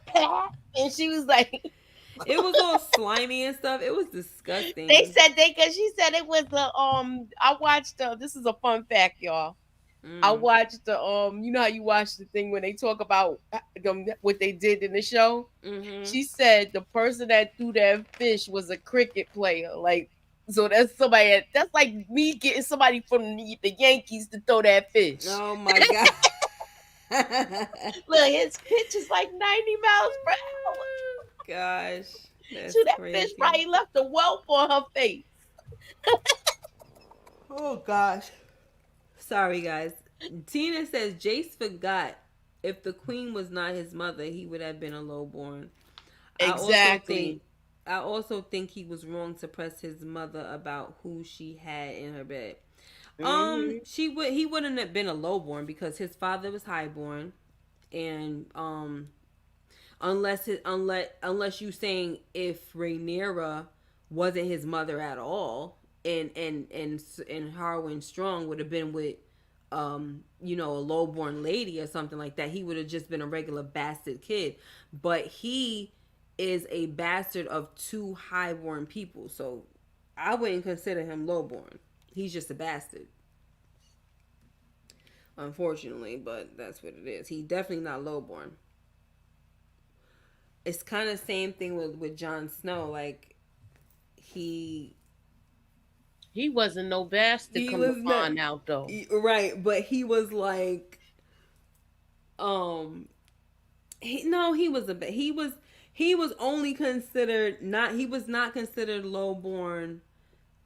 Speaker 2: and she was like,
Speaker 1: it was all slimy and stuff. It was disgusting.
Speaker 2: They said because she said it was I watched this is a fun fact, y'all. I watched the you know how you watch the thing when they talk about what they did in the show. She said the person that threw that fish was a cricket player. Like, so that's somebody that's like me getting somebody from the Yankees to throw that fish.
Speaker 1: Oh my god.
Speaker 2: Look, his pitch is like 90 miles per hour.
Speaker 1: Gosh, that's
Speaker 2: so that
Speaker 1: crazy.
Speaker 2: fish probably left a whelp on her face.
Speaker 1: Oh gosh. Sorry guys. Tina says Jace forgot if the queen was not his mother, he would have been a lowborn.
Speaker 2: Exactly.
Speaker 1: I also think he was wrong to press his mother about who she had in her bed. He wouldn't have been a lowborn because his father was highborn, and unless you saying if Rhaenyra wasn't his mother at all, and Harwin Strong would have been with a lowborn lady or something like that, he would have just been a regular bastard kid. But he is a bastard of 2 highborn people, so I wouldn't consider him lowborn. He's just a bastard, unfortunately, but that's what it is. He's definitely not lowborn. It's kind of same thing with Jon Snow. Like, he
Speaker 2: wasn't no bastard coming on out though.
Speaker 1: Right, but he was like, he was only considered he was not considered lowborn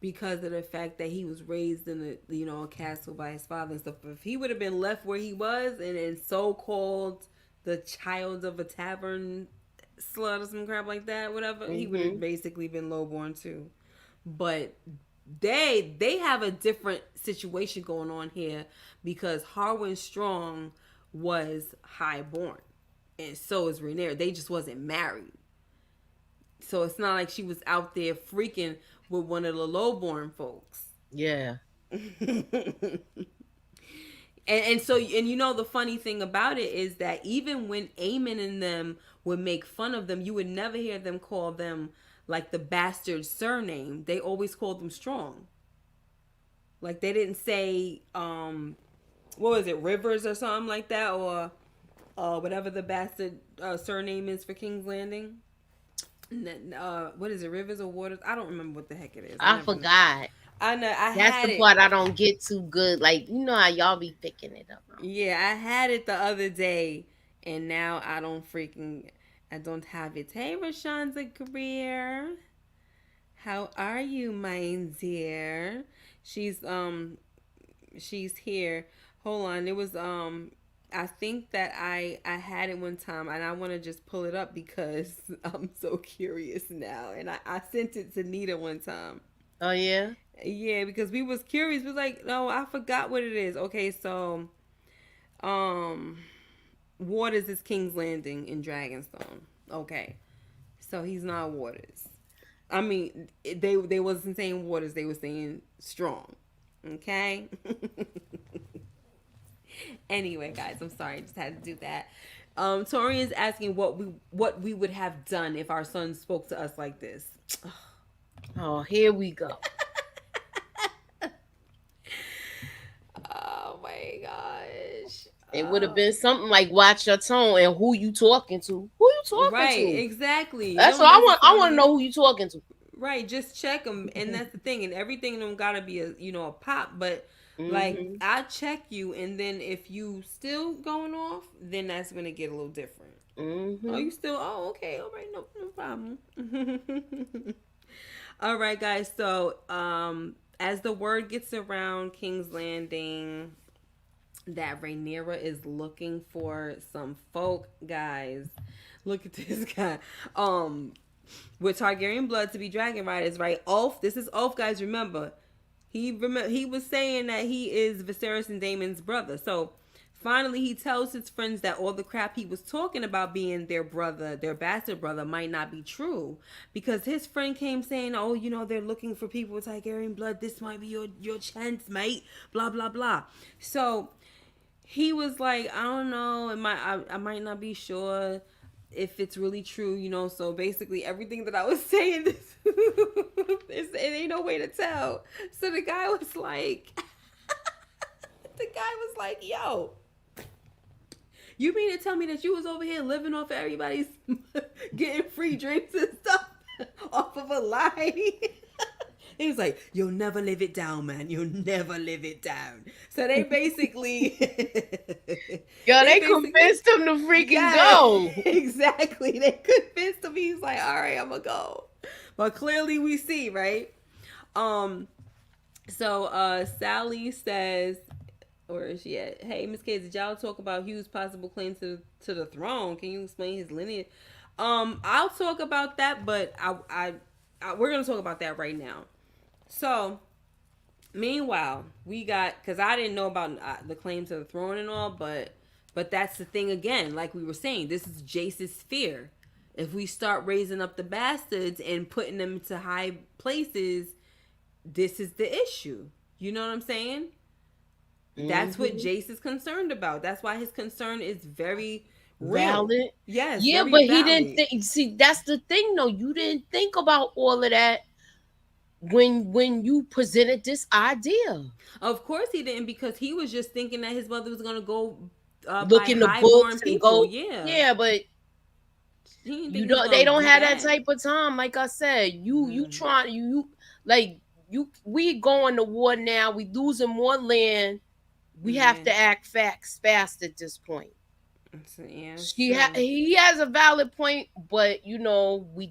Speaker 1: because of the fact that he was raised in a castle by his father and stuff. But if he would have been left where he was and so-called the child of a tavern slut or some crap like that, whatever, he would have basically been lowborn too. But they have a different situation going on here because Harwin Strong was highborn, and so is Rhaenyra. They just wasn't married, so it's not like she was out there freaking with one of the lowborn folks.
Speaker 2: Yeah.
Speaker 1: And so the funny thing about it is that even when Aemon and them would make fun of them, you would never hear them call them like the bastard surname. They always called them Strong. Like, they didn't say what was it, Rivers or something like that, or whatever the bastard surname is for King's Landing. What is it, Rivers or Waters? I don't remember what the heck it is.
Speaker 2: I forgot.
Speaker 1: I know.
Speaker 2: That's the part I don't get too good. Like, you know how y'all be picking it up.
Speaker 1: Yeah, I had it the other day, and now I don't have it. Hey, Rashanza Career. How are you, my dear? She's here. Hold on. It was I think that I had it one time, and I want to just pull it up because I'm so curious now. And I sent it to Nita one time.
Speaker 2: Oh yeah?
Speaker 1: Yeah, because we was curious. We was like, no, I forgot what it is. Okay, so Waters is King's Landing in Dragonstone. Okay. So he's not Waters. I mean, they wasn't saying Waters, they were saying Strong. Okay? Anyway, guys, I'm sorry. I just had to do that. Torian's asking what we would have done if our son spoke to us like this.
Speaker 2: Oh, here we go.
Speaker 1: Oh my gosh.
Speaker 2: It would have been something like watch your tone and who you talking to. Who you talking
Speaker 1: right,
Speaker 2: to?
Speaker 1: Exactly.
Speaker 2: That's what I want to know who you talking to.
Speaker 1: Right, just check them, and that's the thing. And everything don't gotta be a pop, but like I check you, and then if you still going off, then that's gonna get a little different. Oh, you still? Oh, okay, all right, no problem. All right, guys. So, as the word gets around King's Landing that Rhaenyra is looking for some folk, guys. Look at this guy. With Targaryen blood to be dragon riders, right? Ulf, this is Ulf, guys. Remember, he was saying that he is Viserys and Daemon's brother. So finally, he tells his friends that all the crap he was talking about being their brother, their bastard brother, might not be true, because his friend came saying, "Oh, they're looking for people with Targaryen blood. This might be your chance, mate." Blah blah blah. So he was like, "I don't know. I might not be sure if it's really true, so basically everything that I was saying it ain't no way to tell." So the guy was like yo, you mean to tell me that you was over here living off of everybody's getting free drinks and stuff off of a lie? He was like, "You'll never live it down, man. You'll never live it down." So they basically...
Speaker 2: they convinced him to freaking go.
Speaker 1: Exactly. They convinced him. He's like, "All right, I'm going to go." But clearly we see, right? So Sally says, where is she at? "Hey, Miss K, did y'all talk about Hugh's possible claim to the throne? Can you explain his lineage?" I'll talk about that, but we're going to talk about that right now. So, meanwhile, we got, because I didn't know about the claim to the throne and all, but that's the thing again. Like we were saying, this is Jace's fear. If we start raising up the bastards and putting them to high places, this is the issue. You know what I'm saying? That's what Jace is concerned about. That's why his concern is very real.
Speaker 2: Valid.
Speaker 1: Yes.
Speaker 2: Yeah, but he didn't think. See, that's the thing, though. You didn't think about all of that when you presented this idea.
Speaker 1: Of course he didn't, because he was just thinking that his mother was gonna go
Speaker 2: look in the books and go.
Speaker 1: Yeah,
Speaker 2: but they don't have that type of time. Like I said, we going to war now. We losing more land. We have to act fast at this point.
Speaker 1: Yeah,
Speaker 2: he has a valid point, but we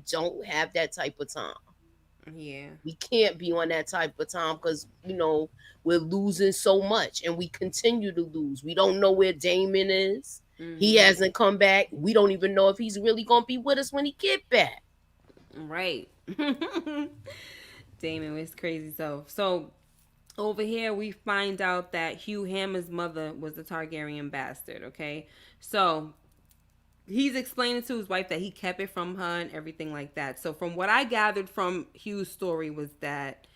Speaker 2: don't have that type of time.
Speaker 1: Yeah,
Speaker 2: we can't be on that type of time because we're losing so much, and we continue to lose. We don't know where Daemon is. He hasn't come back. We don't even know if he's really gonna be with us when he get back.
Speaker 1: Right. Daemon was crazy. So over here we find out that Hugh Hammer's mother was the Targaryen bastard. Okay, so he's explaining to his wife that he kept it from her and everything like that. So from what I gathered from Hugh's story was that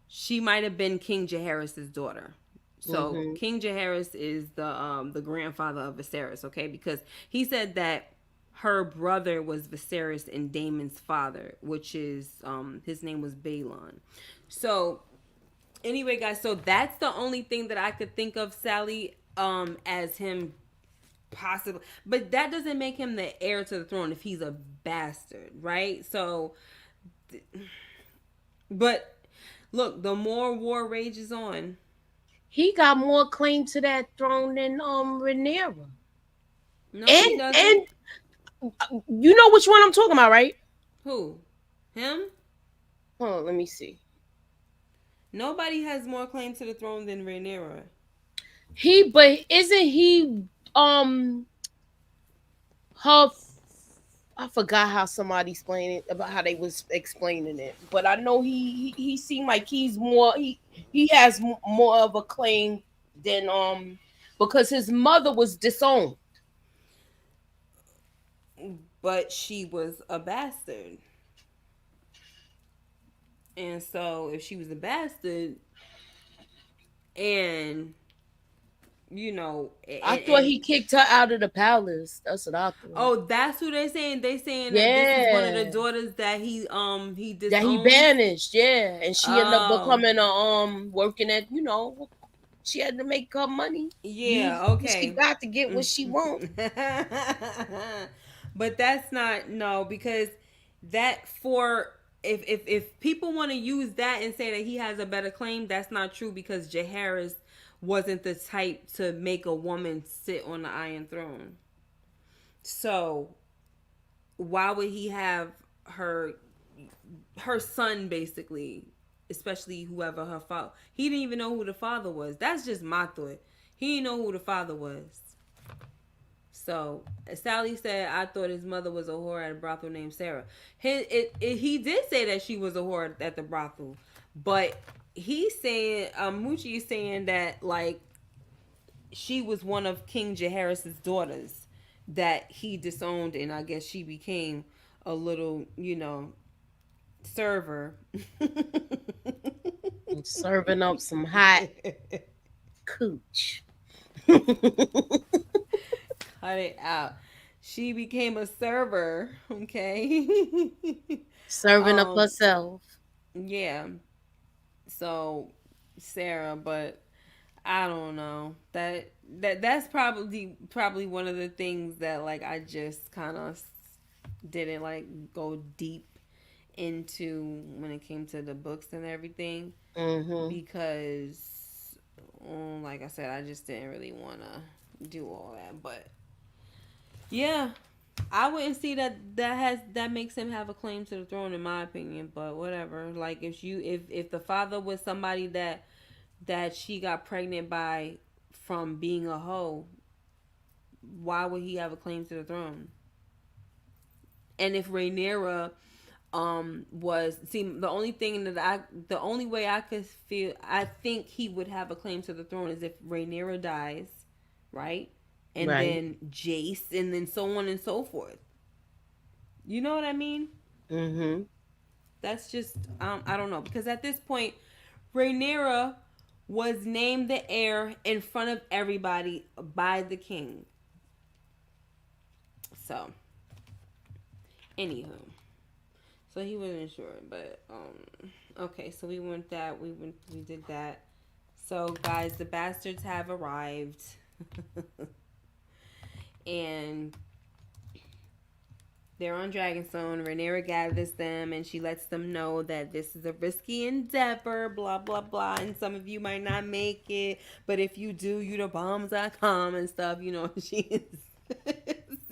Speaker 1: she might have been King Jaehaerys' daughter. So King Jaehaerys is the grandfather of Viserys, okay? Because he said that her brother was Viserys and Daemon's father, which is his name was Balon. So anyway, guys, so that's the only thing that I could think of, Sally, as him possible, but that doesn't make him the heir to the throne if he's a bastard, right? So, but look, the more war rages on,
Speaker 2: he got more claim to that throne than Rhaenyra.
Speaker 1: No, he doesn't.
Speaker 2: And you know which one I'm talking about, right?
Speaker 1: Who? Him?
Speaker 2: Oh, let me see.
Speaker 1: Nobody has more claim to the throne than Rhaenyra.
Speaker 2: But isn't he her? I forgot how somebody explained it, about how they was explaining it, but I know he seemed like he's more he has more of a claim than because his mother was disowned,
Speaker 1: but she was a bastard, and so if she was a bastard and you know,
Speaker 2: I thought he kicked her out of the palace. That's what I thought.
Speaker 1: Oh, that's who they're saying. They saying that this is one of the
Speaker 2: Yeah.
Speaker 1: daughters that he disowned.
Speaker 2: That he banished, yeah. And she ended up
Speaker 1: Oh.
Speaker 2: becoming a working at, she had to make her money.
Speaker 1: Yeah,
Speaker 2: She
Speaker 1: okay.
Speaker 2: got to get what she want.
Speaker 1: But that's not, no, because that for if people want to use that and say that he has a better claim, that's not true, because Jaehaerys wasn't the type to make a woman sit on the Iron Throne. So why would he have her son, basically, especially whoever her father? He didn't even know who the father was. That's just my thought. He didn't know who the father was. So Sally said, I thought his mother was a whore at a brothel named Sarah. He did say that she was a whore at the brothel, but he's saying, Moochie is saying that, like, she was one of King Jaehaerys' daughters that he disowned, and I guess she became a little, server.
Speaker 2: Serving up some hot cooch.
Speaker 1: Cut it out. She became a server, okay?
Speaker 2: Serving up herself.
Speaker 1: Yeah. So Sarah, but I don't know. That's probably one of the things that, like, I just kind of didn't, like, go deep into when it came to the books and everything, because like I said, I just didn't really want to do all that. But yeah, I wouldn't see that makes him have a claim to the throne, in my opinion. But whatever. Like, if the father was somebody that she got pregnant by from being a hoe, why would he have a claim to the throne? And if Rhaenyra was, see, the only way I could feel, I think he would have a claim to the throne is if Rhaenyra dies, right? And then Jace, and then so on and so forth. You know what I mean? That's just, I don't know, because at this point, Rhaenyra was named the heir in front of everybody by the king. So, anywho. So he wasn't sure, but okay, so we did that. So guys, the bastards have arrived. And they're on Dragonstone. Rhaenyra gathers them, and she lets them know that this is a risky endeavor, blah blah blah, and some of you might not make it, but if you do, you the bombs are come and stuff. She is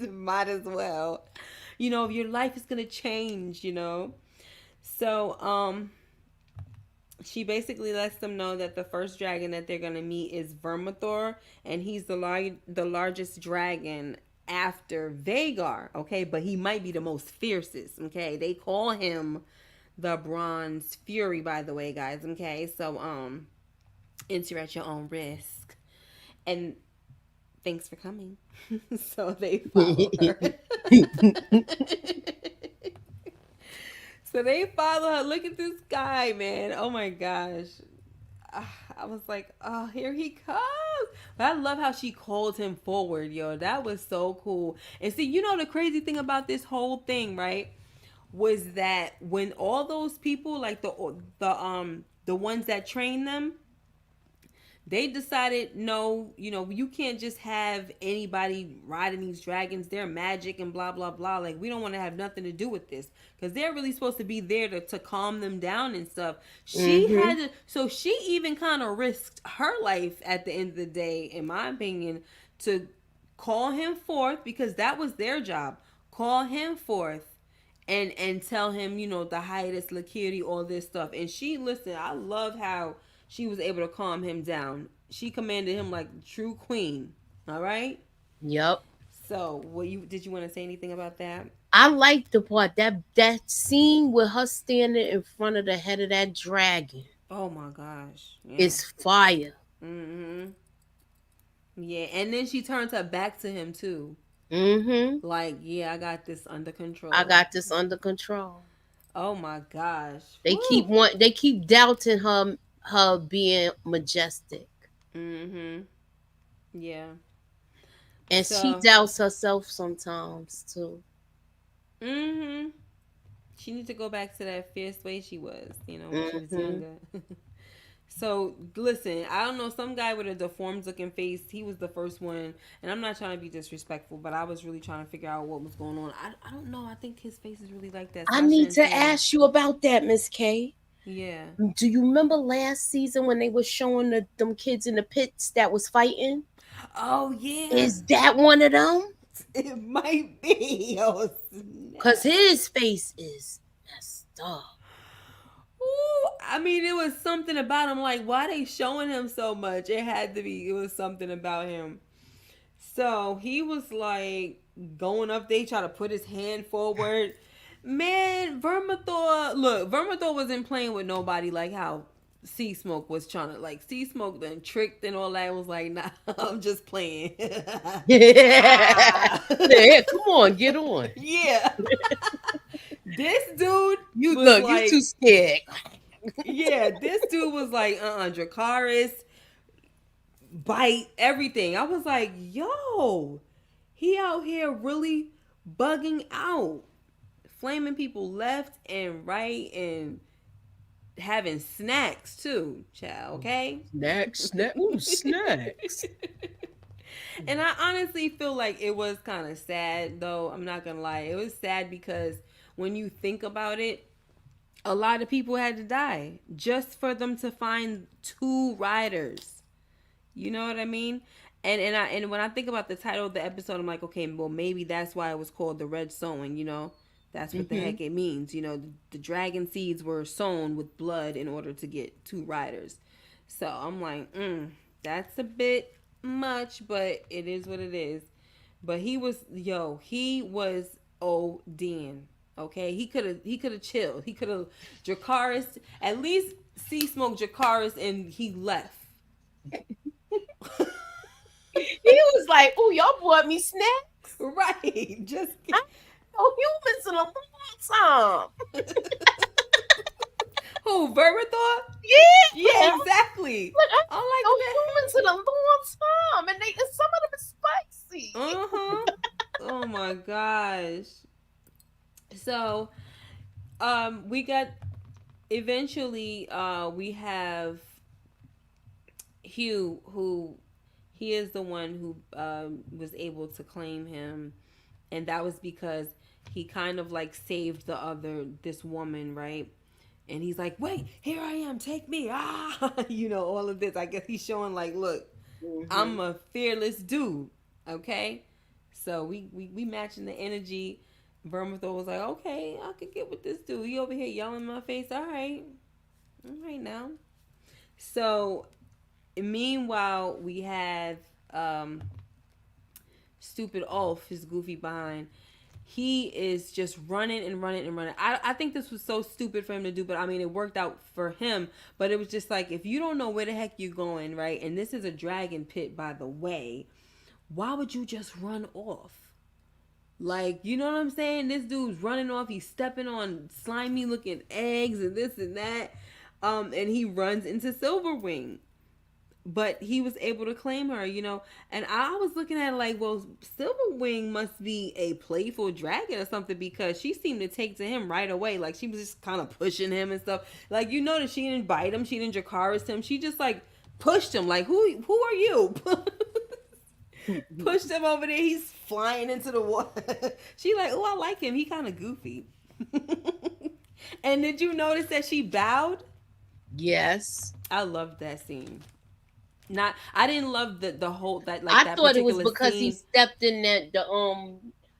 Speaker 1: might as well. Your life is gonna change. So she basically lets them know that the first dragon that they're gonna meet is Vermithor, and he's the largest dragon after Vhagar, okay? But he might be the most fiercest, okay? They call him the Bronze Fury, by the way, guys, okay? So enter at your own risk. And thanks for coming. So they follow her. So they follow her. Look at this guy, man. Oh my gosh. I was like, oh, here he comes. But I love how she called him forward, yo. That was so cool. And see, the crazy thing about this whole thing, right, was that when all those people, like the ones that train them, they decided, no, you can't just have anybody riding these dragons. They're magic and blah blah blah. Like, we don't want to have nothing to do with this, because they're really supposed to be there to calm them down and stuff. She had to, so she even kind of risked her life at the end of the day, in my opinion, to call him forth, because that was their job. Call him forth and tell him, the hiatus, Lakiri, all this stuff. And listen, I love how she was able to calm him down. She commanded him like true queen. All right?
Speaker 2: Yep.
Speaker 1: So, did you want to say anything about that?
Speaker 2: I like the part that scene with her standing in front of the head of that dragon.
Speaker 1: Oh my gosh. Yeah.
Speaker 2: It's fire.
Speaker 1: Yeah, and then she turns her back to him too. Like, yeah, I got this under control. Oh my gosh.
Speaker 2: They keep doubting her being majestic.
Speaker 1: Yeah.
Speaker 2: And she doubts herself sometimes too.
Speaker 1: Mm-hmm. She needs to go back to that fierce way she was, when she was younger. So listen, I don't know, some guy with a deformed looking face. He was the first one, and I'm not trying to be disrespectful, but I was really trying to figure out what was going on. I don't know. I think his face is really like that. So
Speaker 2: I need to ask you about that, Miss K.
Speaker 1: Yeah.
Speaker 2: Do you remember last season when they were showing them kids in the pits that was fighting?
Speaker 1: Oh yeah.
Speaker 2: Is that one of them?
Speaker 1: It might be. Oh,
Speaker 2: because his face is messed up.
Speaker 1: Ooh, I mean, it was something about him. Like, why they showing him so much? It had to be. It was something about him. So he was like going up. They try to put his hand forward. Man, Vermithor wasn't playing with nobody like how Sea Smoke was trying to. Like, Sea Smoke then tricked and all that. Was like, nah, I'm just playing.
Speaker 2: Yeah, come on, get on.
Speaker 1: Yeah. This dude,
Speaker 2: you too scared.
Speaker 1: Yeah, this dude was like, Dracarys, bite, everything. I was like, yo, he out here really bugging out, flaming people left and right, and having snacks too, child. Okay,
Speaker 2: snacks.
Speaker 1: And I honestly feel like it was kind of sad, though. I'm not gonna lie, it was sad because when you think about it, a lot of people had to die just for them to find 2 riders. You know what I mean? And when I think about the title of the episode, I'm like, okay, well, maybe that's why it was called the Red Sowing. That's what the heck it means. The dragon seeds were sown with blood in order to get 2 riders. So I'm like, that's a bit much, but it is what it is. But he was ODing. Okay, he could have chilled. He could have Dracarys, at least Sea Smoke Dracarys, and he left.
Speaker 2: He was like, "Oh, y'all brought me snacks,
Speaker 1: right? Just
Speaker 2: humans in a long time."
Speaker 1: Who, Vermithor? Yeah, exactly.
Speaker 2: Look, I like humans in a long time, and some of them is spicy.
Speaker 1: Oh my gosh. So, we got eventually. We have Hugh, who he is the one who was able to claim him, and that was because he kind of like saved this woman, right? And he's like, wait, here I am, take me, all of this. I guess he's showing like, look, I'm a fearless dude, okay? So we matching the energy. Vermithor was like, okay, I could get with this dude. He over here yelling in my face. All right now. So meanwhile, we have stupid Ulf, his goofy behind. He is just running and running and running. I think this was so stupid for him to do, but I mean, it worked out for him. But it was just like, if you don't know where the heck you're going, right? And this is a dragon pit, by the way, why would you just run off? Like, you know what I'm saying? This dude's running off. He's stepping on slimy looking eggs and this and that. And he runs into Silverwing. But he was able to claim her, And I was looking at it like, well, Silverwing must be a playful dragon or something, because she seemed to take to him right away. Like, she was just kind of pushing him and stuff. Like, that she didn't bite him. She didn't Dracarys him. She just, like, pushed him. Like, who are you? Pushed him over there. He's flying into the water. She like, oh, I like him. He kind of goofy. And did you notice that she bowed?
Speaker 2: Yes.
Speaker 1: I loved that scene. I didn't love the whole that like.
Speaker 2: I thought it was because scene. He stepped in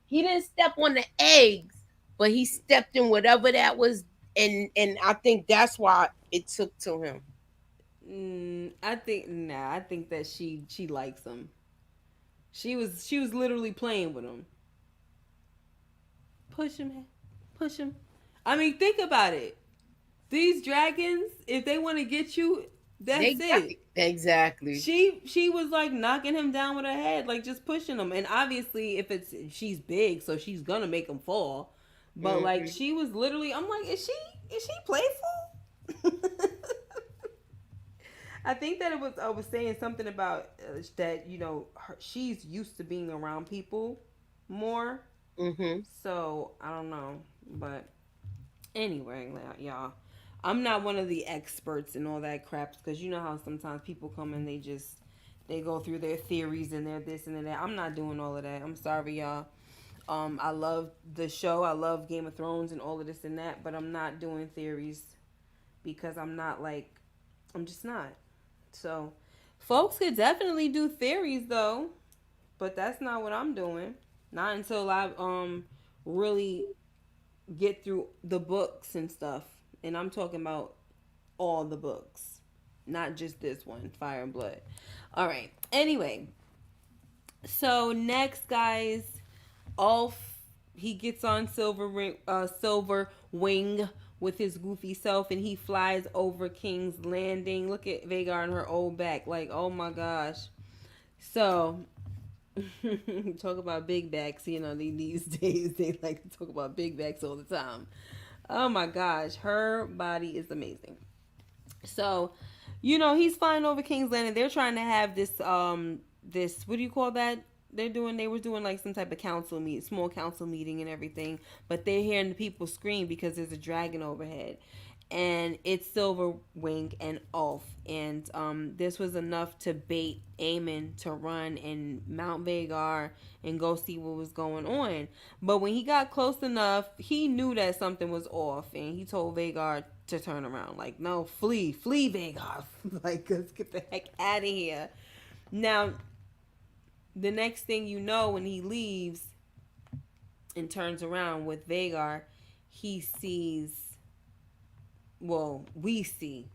Speaker 2: he didn't step on the eggs, but he stepped in whatever that was, and I think that's why it took to him.
Speaker 1: I think that she likes him. She was literally playing with him. Push him. I mean, think about it. These dragons, if they want to get you, that's it.
Speaker 2: Exactly.
Speaker 1: She was like knocking him down with her head, like just pushing him. And obviously, she's big, so she's gonna make him fall. But like, she was literally, I'm like, is she playful? I think that I was saying something about that. She's used to being around people more.
Speaker 2: Mm-hmm.
Speaker 1: So I don't know, but anyway, y'all, I'm not one of the experts and all that crap because you know how sometimes people come and they go through their theories and their this and their that. I'm not doing all of that. I'm sorry, y'all. I love the show. I love Game of Thrones and all of this and that, but I'm not doing theories because I'm not like I'm just not. So, folks could definitely do theories though, but that's not what I'm doing. Not until I really get through the books and stuff. And I'm talking about all the books, not just this one, Fire and Blood. All right. Anyway, so next, guys, Ulf he gets on Silver Wing with his goofy self, and he flies over King's Landing. Look at Vhagar and her old back, like oh my gosh. So talk about big backs. These days they like to talk about big backs all the time. Oh my gosh, her body is amazing. So, he's flying over King's Landing. They're trying to have this what do you call that? They were doing like some type of small council meeting and everything, but they're hearing the people scream because there's a dragon overhead. And it's Silverwing and Ulf, and this was enough to bait Aemon to run and mount Vhagar and go see what was going on. But when he got close enough, he knew that something was off, and he told Vhagar to turn around. Like, no, flee, Vhagar. Like, let's get the heck out of here. Now, the next thing you know, when he leaves and turns around with Vhagar, he sees. Well, we see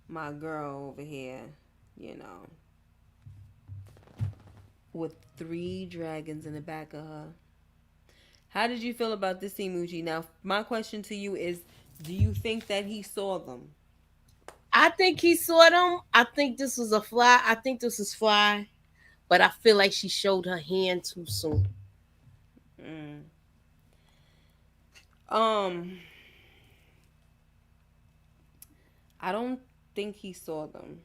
Speaker 1: my girl over here, with 3 dragons in the back of her. How did you feel about this emoji? Now, my question to you is, do you think that he saw them?
Speaker 2: I think he saw them. I think this was a fly. I think this is fly. But I feel like she showed her hand too soon.
Speaker 1: I don't think he saw them,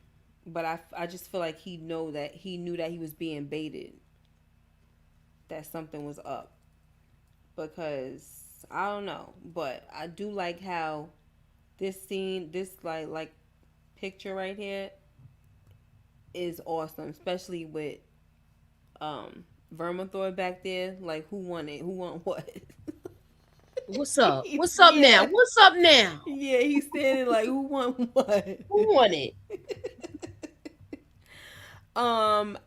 Speaker 1: but I just feel like he knew that he was being baited, that something was up, because I don't know, but I do like how this scene, this like picture right here is awesome, especially with Vermithor back there. Like, who won it? Who won what?
Speaker 2: What's up? What's up now? What's up now?
Speaker 1: Yeah, he's standing like, who won what?
Speaker 2: Who won it?
Speaker 1: And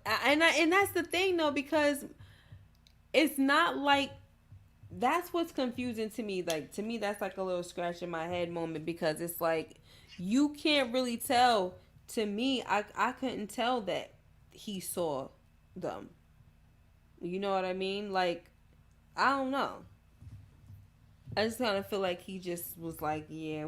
Speaker 1: that's the thing though, because it's not like, that's what's confusing to me. Like, to me, that's like a little scratch in my head moment, because it's like you can't really tell. To me, I couldn't tell that he saw them. You know what I mean? Like, I don't know. I just kind of feel like he just was like, yeah,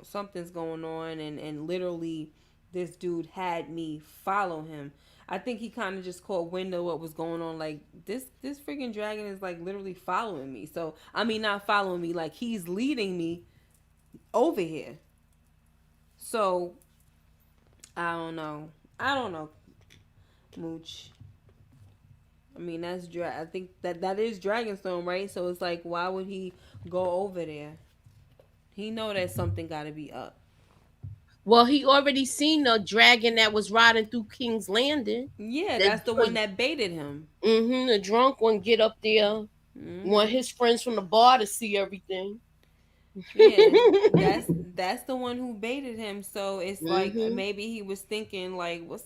Speaker 1: something's going on. And literally, this dude had me follow him. I think he kind of just caught wind of what was going on. Like, this freaking dragon is like literally following me. So, I mean, not following me, like he's leading me over here. So, I don't know, Mooch. I mean, I think that is dragonstone, right? So it's like, why would he go over there? He know that something got to be up.
Speaker 2: Well, he already seen the dragon that was riding through King's Landing.
Speaker 1: Yeah, that's the one that baited him.
Speaker 2: Mm-hmm. The drunk one get up there. Mm-hmm. Want his friends from the bar to see everything.
Speaker 1: Yeah, that's the one who baited him. So it's like, maybe he was thinking like, well,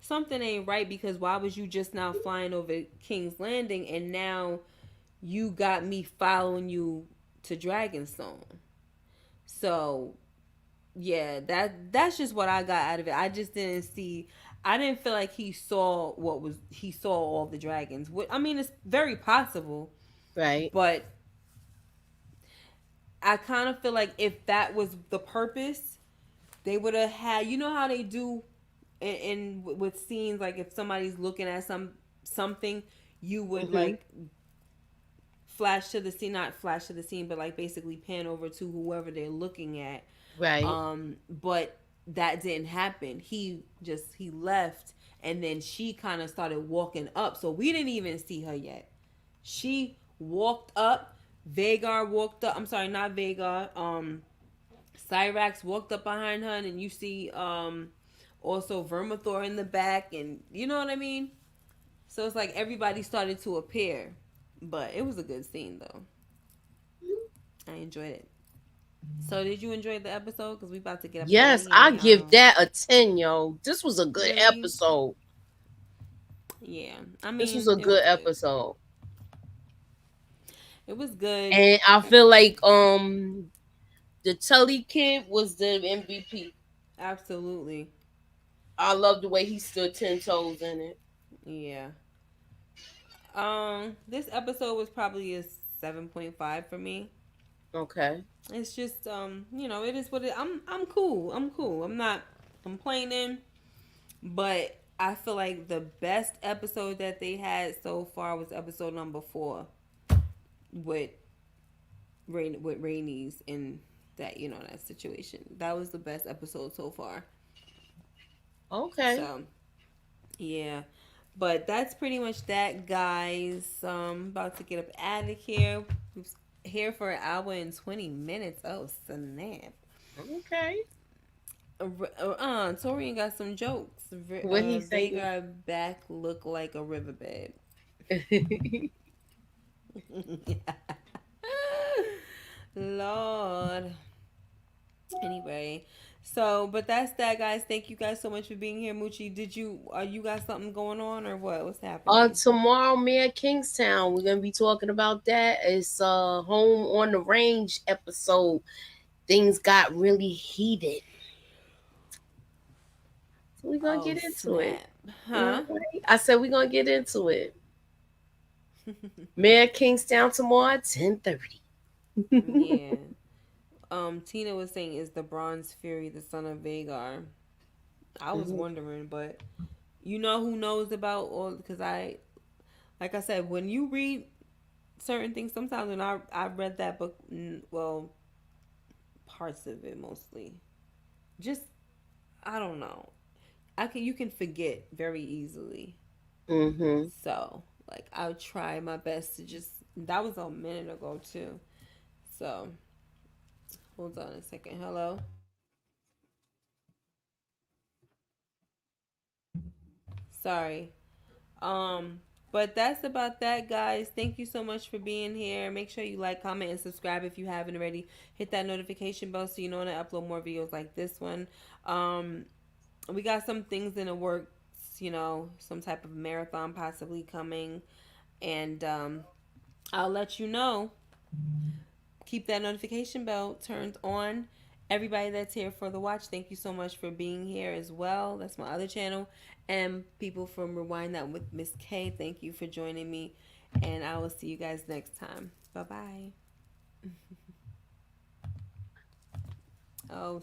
Speaker 1: something ain't right, because why was you just now flying over King's Landing and now you got me following you to Dragonstone? So yeah, that's just what I got out of it. I didn't feel like he saw all the dragons. I mean, it's very possible,
Speaker 2: right?
Speaker 1: But I kind of feel like if that was the purpose, they would have had, you know how they do in with scenes, like if somebody's looking at something, you would like not flash to the scene, but like basically pan over to whoever they're looking at.
Speaker 2: Right.
Speaker 1: But that didn't happen. He left, and then she kind of started walking up. So we didn't even see her yet. She walked up. Vagar walked up. I'm sorry, not Vagar. Cyrax walked up behind her, and then you see also Vermithor in the back, and you know what I mean. So it's like everybody started to appear, but it was a good scene though. I enjoyed it. So did you enjoy the episode? Because we about to get up out of
Speaker 2: Yes, I
Speaker 1: here.
Speaker 2: give that a 10, yo. This was a good
Speaker 1: Really?
Speaker 2: episode.
Speaker 1: Yeah. I
Speaker 2: This was
Speaker 1: mean,
Speaker 2: a
Speaker 1: it was
Speaker 2: good
Speaker 1: good.
Speaker 2: episode.
Speaker 1: It was good.
Speaker 2: And I feel like the Tully kid was the MVP.
Speaker 1: Absolutely.
Speaker 2: I love the way he stood 10 toes in it.
Speaker 1: Yeah. This episode was probably a 7.5 for me.
Speaker 2: Okay.
Speaker 1: It's just it is what it I'm cool. I'm cool. I'm not complaining, but I feel like the best episode that they had so far was episode number 4 with Rainey's in that that situation. That was the best episode so far.
Speaker 2: Okay.
Speaker 1: So, yeah. But that's pretty much that, guys. About to get up out of here. We're here for an hour and 20 minutes. Oh, snap.
Speaker 2: Okay.
Speaker 1: Torian got some jokes.
Speaker 2: What he say?
Speaker 1: Vega back look like a riverbed. Lord. Anyway, so but that's that, guys. Thank you guys so much for being here. Moochie, did you got something going on or what? What's happening?
Speaker 2: Tomorrow, Mayor Kingstown. We're gonna be talking about that. It's Home on the Range episode. Things got really heated. So we're gonna get into it.
Speaker 1: Huh?
Speaker 2: I said we're gonna get into it. Mayor Kingstown tomorrow at 10:30.
Speaker 1: Yeah. Tina was saying, is the Bronze Fury the son of Vagar? I was wondering, but you know who knows about all, because like I said, when you read certain things, sometimes when I read that book, well, parts of it mostly, just I don't know. You can forget very easily. So like I'll try my best to just. That was a minute ago too. So hold on a second. Hello. Sorry. But that's about that, guys. Thank you so much for being here. Make sure you like, comment, and subscribe if you haven't already. Hit that notification bell so you know when I upload more videos like this one. We got some things in the works, some type of marathon possibly coming, and I'll let you know. Keep that notification bell turned on. Everybody that's here for the watch, thank you so much for being here as well. That's my other channel. And people from Rewind That with Miss K, thank you for joining me. And I will see you guys next time. Bye bye. Oh,